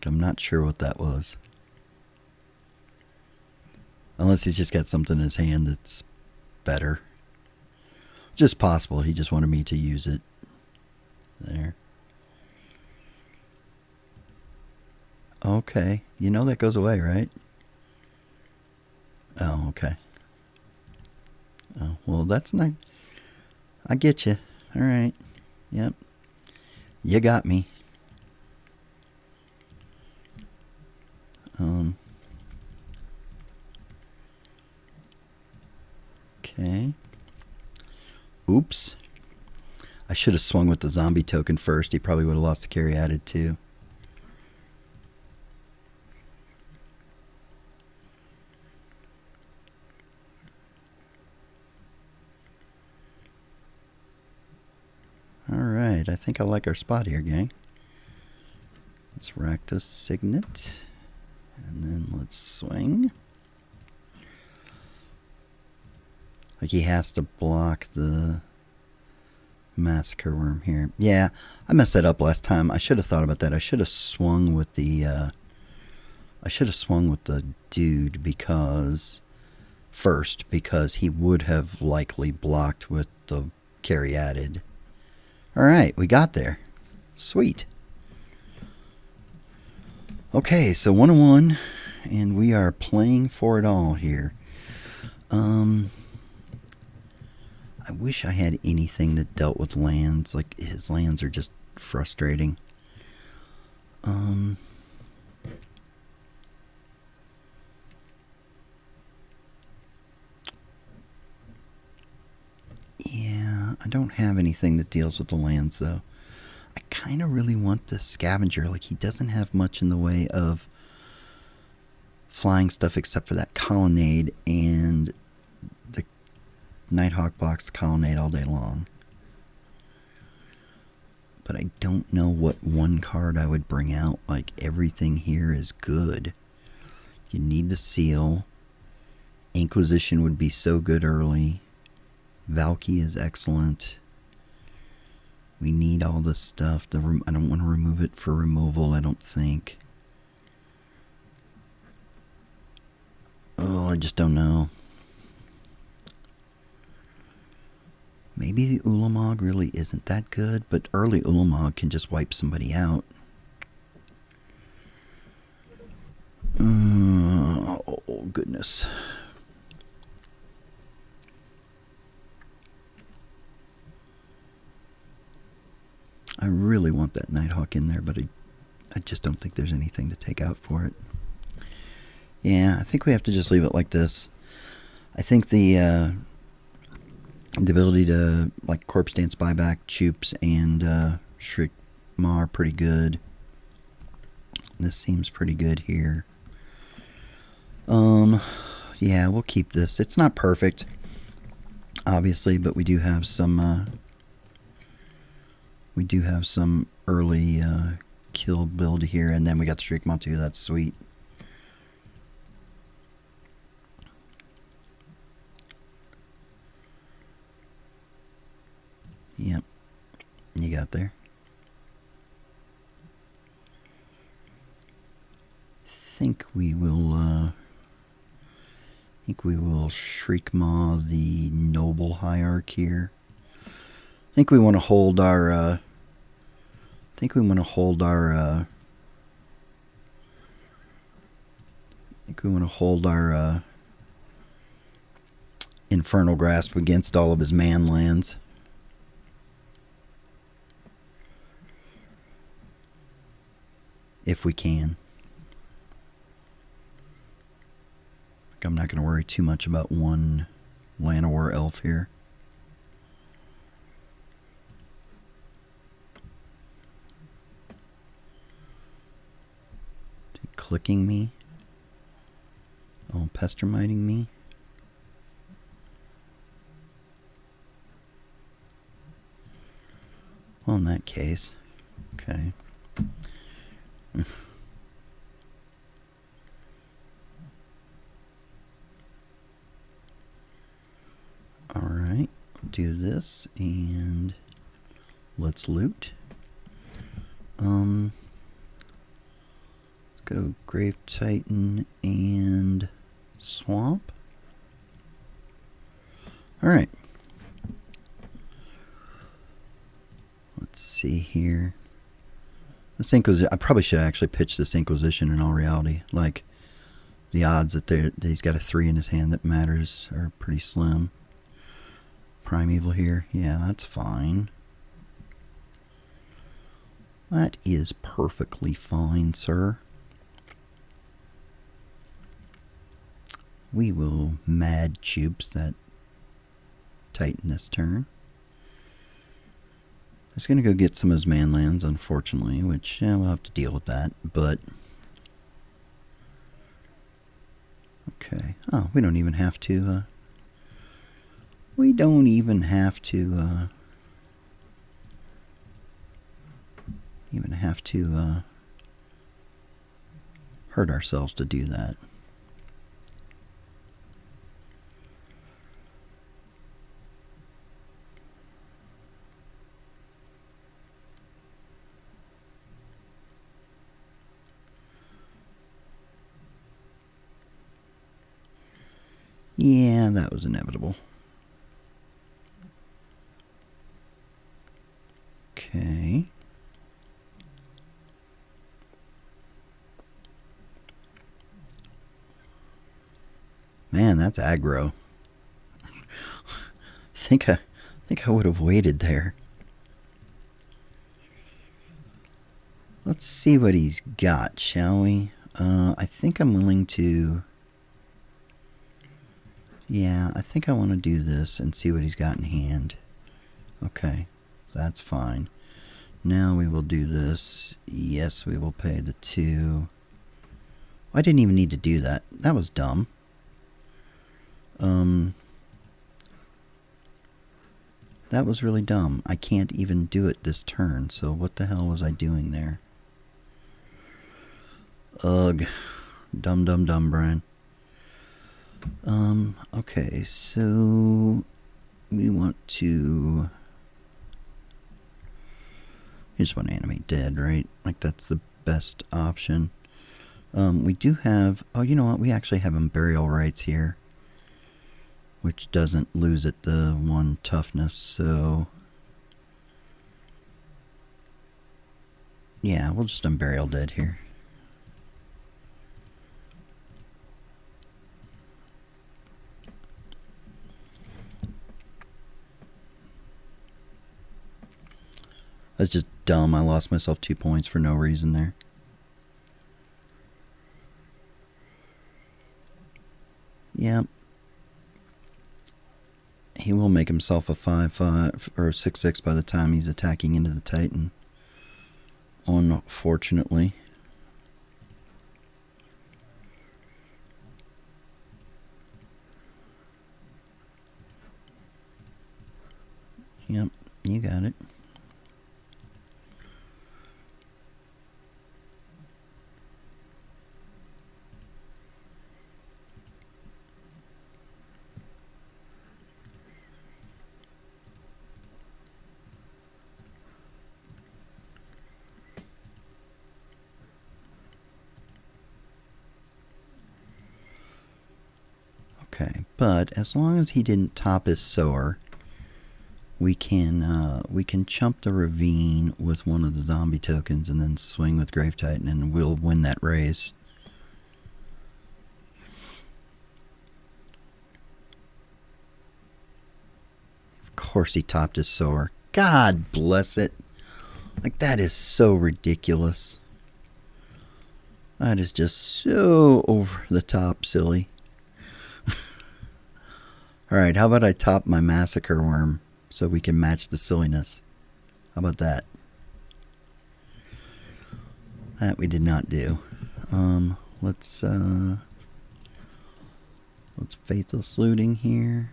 I'm not sure what that was. Unless he's just got something in his hand that's better. Just possible. He just wanted me to use it. There. Okay. You know that goes away, right? Oh, okay. Oh, well, that's not... I get you. All right. Yep. You got me. Okay. Oops. I should have swung with the zombie token first. He probably would have lost the carry added too. Alright, I think I like our spot here, gang. Let's Rakdos Signet. And then let's swing. Like he has to block the Massacre Worm here. Yeah, I messed that up last time. I should have thought about that. I should have swung with the dude because first, because he would have likely blocked with the carry added. Alright, we got there. Sweet. Okay, so 1-1, and we are playing for it all here. I wish I had anything that dealt with lands. Like, his lands are just frustrating. Yeah, I don't have anything that deals with the lands, though. I kind of really want the Scavenger. Like, he doesn't have much in the way of flying stuff except for that Colonnade and Nighthawk blocks Colonnade all day long. But I don't know what one card I would bring out. Like, everything here is good. You need the seal. Inquisition would be so good early. Valky is excellent. We need all this stuff. I don't want to remove it for removal, I don't think. Oh, I just don't know. Maybe the Ulamog really isn't that good, but early Ulamog can just wipe somebody out. Oh, goodness. I really want that Nighthawk in there, but I just don't think there's anything to take out for it. Yeah, I think we have to just leave it like this. I think the ability to, like, Corpse Dance Buyback, Choops, and Shriek Maw are pretty good. This seems pretty good here. Yeah, we'll keep this. It's not perfect, obviously, but we do have some early kill build here, and then we got the Shriek Maw too. That's sweet. Yep, you got there. Think we will Shriek Maw the Noble Hierarch here. I think we want to hold our Infernal Grasp against all of his man lands. If we can. I'm not going to worry too much about one Llanowar elf here. Clicking me. Oh, pestermiting me. Well, in that case, okay. Alright, do this and let's loot. Let's go Grave Titan and Swamp. Alright. Let's see here. This Inquisition, I probably should actually pitch this Inquisition in all reality. Like, the odds that he's got a 3 in his hand that matters are pretty slim. Primeval here. Yeah, that's fine. That is perfectly fine, sir. We will Mad Choops that Titan this turn. He's going to go get some of his man lands, unfortunately, which, yeah, we'll have to deal with that, but... Okay. Oh, we don't even have to, hurt ourselves to do that. Yeah, that was inevitable. Okay. Man, that's aggro. think I would have waited there. Let's see what he's got, shall we? I think I'm willing to... Yeah, I think I want to do this and see what he's got in hand. Okay, that's fine. Now we will do this. Yes, we will pay the 2. I didn't even need to do that. That was dumb. That was really dumb. I can't even do it this turn, so what the hell was I doing there? Ugh. Dumb, Brian. Okay, so we want to... You just want to animate dead, right? Like, that's the best option. We do have... Oh, you know what? We actually have burial rights here, which doesn't lose it the 1 toughness, so... Yeah, we'll just unburial dead here. That's just dumb. I lost myself 2 points for no reason there. Yep. He will make himself a 5/5 or a 6/6 by the time he's attacking into the Titan. Unfortunately. Yep, you got it. Okay, but as long as he didn't top his sower, we can chump the ravine with one of the zombie tokens and then swing with Grave Titan, and we'll win that race. Of course he topped his sower. God bless it. Like, that is so ridiculous. That is just so over the top silly. Alright, how about I top my Massacre Worm so we can match the silliness? How about that? That we did not do. Let's Faithless Looting here.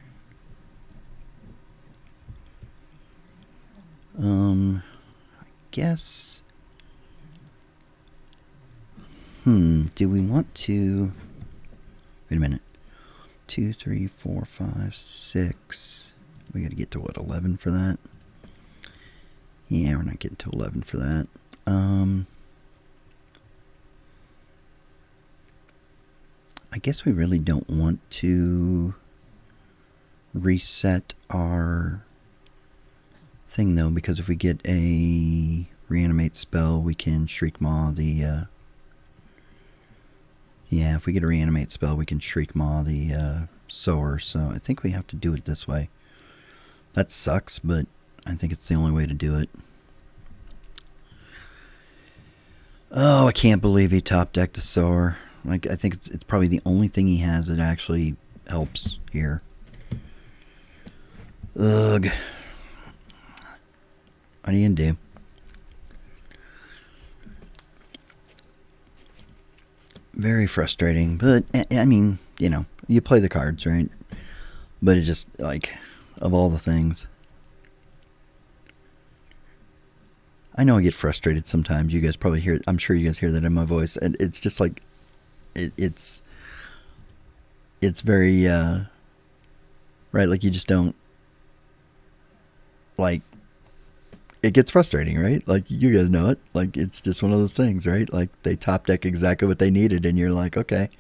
I guess... do we want to... Wait a minute. 2, 3, 4, 5, 6. We gotta get to what, 11 for that? Yeah, we're not getting to 11 for that. I guess we really don't want to reset our thing though, because if we get a Reanimate spell, we can Shriek Maw the yeah, if we get a Reanimate spell, we can Shriek Maw the Sower, so I think we have to do it this way. That sucks, but I think it's the only way to do it. Oh, I can't believe he top decked the Sower. Like, I think it's probably the only thing he has that actually helps here. Ugh. What are you gonna do? Very frustrating, but I mean, you know, you play the cards, right? But it's just like, of all the things, I know I get frustrated sometimes. You guys probably hear, I'm sure you guys hear that in my voice, and it's just like, it's very right, like, you just don't, like, it gets frustrating, right? Like, you guys know it. Like, it's just one of those things, right? Like, they top deck exactly what they needed, and you're like, okay,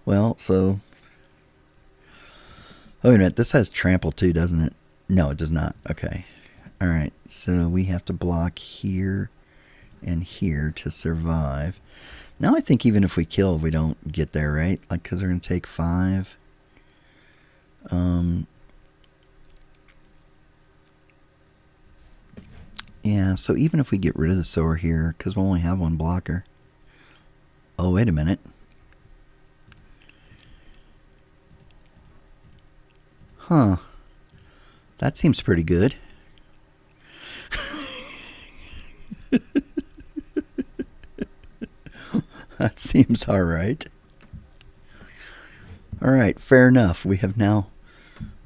well, so... Oh, wait a minute. This has trample too, doesn't it? No, it does not. Okay. Alright, so we have to block here and here to survive. Now I think even if we kill, we don't get there, right? Like, because they're going to take 5. Yeah, so even if we get rid of the Sower here, because we'll only have one blocker. Oh, wait a minute. Huh. That seems pretty good. That seems alright. Alright, fair enough. We have now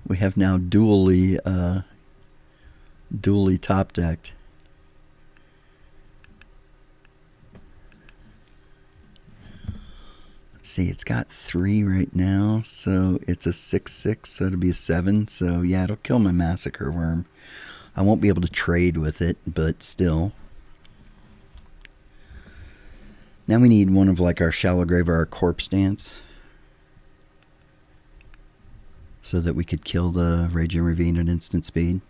dually Dually top decked. Let's see, it's got 3 right now, so it's a 6/6, so it'll be a 7. So yeah, it'll kill my Massacre Worm. I won't be able to trade with it, but still. Now we need one of like our Shallow Grave or our Corpse Dance, so that we could kill the Raging Ravine at instant speed.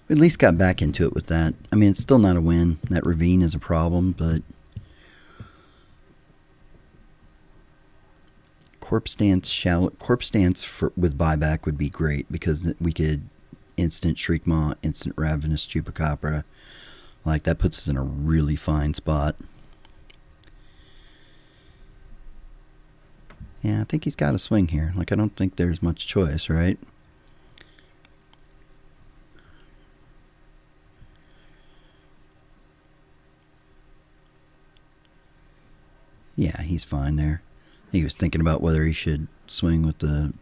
We at least got back into it with that. I mean, it's still not a win. That Ravine is a problem, but Corpse Dance with buyback would be great, because we could instant Shriekmaw, instant Ravenous Chupacabra. Like, that puts us in a really fine spot. Yeah, I think he's got a swing here. Like, I don't think there's much choice, right? Yeah, he's fine there. He was thinking about whether he should swing with the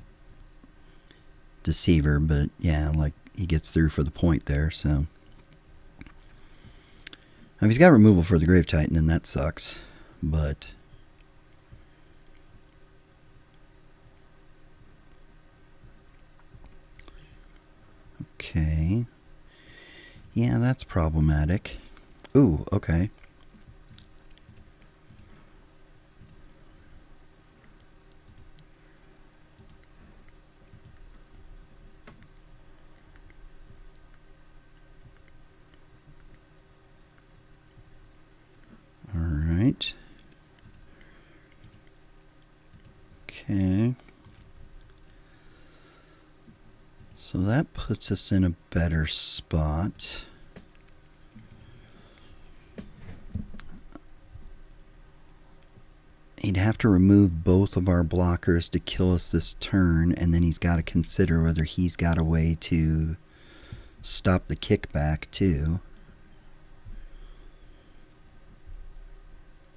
Deceiver, but yeah, like, he gets through for the point there, so. If he's got removal for the Grave Titan, then that sucks, but. Okay. Yeah, that's problematic. Ooh, okay. Alright. Okay. So that puts us in a better spot. He'd have to remove both of our blockers to kill us this turn, and then he's got to consider whether he's got a way to stop the kickback too.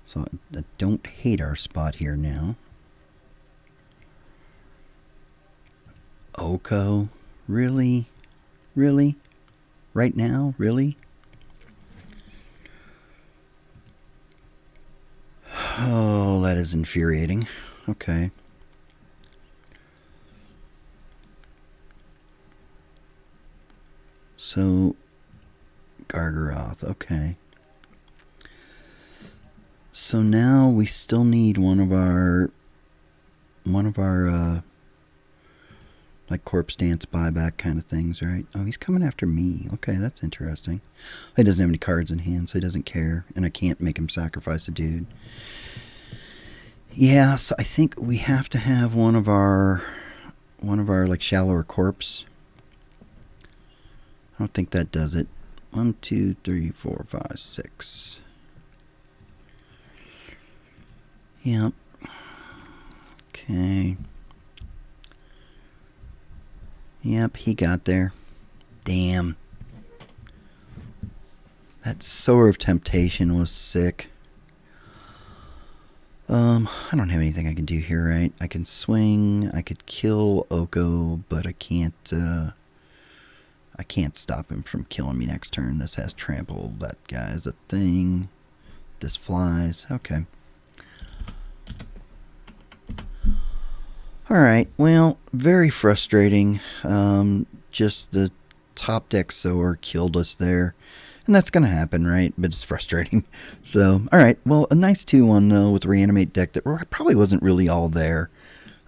So I don't hate our spot here now. Oko? Really? Really? Right now? Really? Oh, that is infuriating. Okay. So, Gargaroth, okay. So now we still need one of our like Corpse Dance buyback kind of things, right? Oh, he's coming after me. Okay, that's interesting. He doesn't have any cards in hand, so he doesn't care, and I can't make him sacrifice a dude. Yeah, so I think we have to have one of our like Shallower Corpse. I don't think that does it. 1, 2, 3, 4, 5, 6. Yep. Okay. Yep, he got there. Damn. That Sower of Temptation was sick. I don't have anything I can do here, right? I can swing, I could kill Oko, but I can't stop him from killing me next turn. This has trample, that guy's a thing. This flies. Okay. Alright, well, very frustrating. Just the top deck Sower killed us there. And that's going to happen, right? But it's frustrating. So, alright, well, a nice 2-1, though, with Reanimate deck that probably wasn't really all there.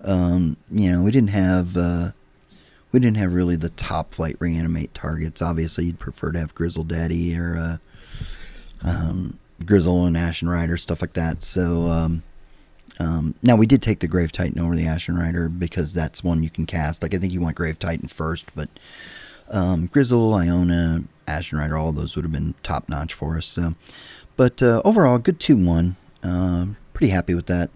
You know, we didn't have really the top flight Reanimate targets. Obviously, you'd prefer to have Grizzle Daddy or Grizzle and Ashen Rider, stuff like that. So, now we did take the Grave Titan over the Ashen Rider because that's one you can cast. Like, I think you want Grave Titan first, but Grizzle, Iona, Ashen Rider, all those would have been top notch for us. So, but overall, good 2-1. Pretty happy with that.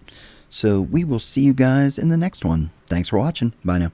So we will see you guys in the next one. Thanks for watching. Bye now.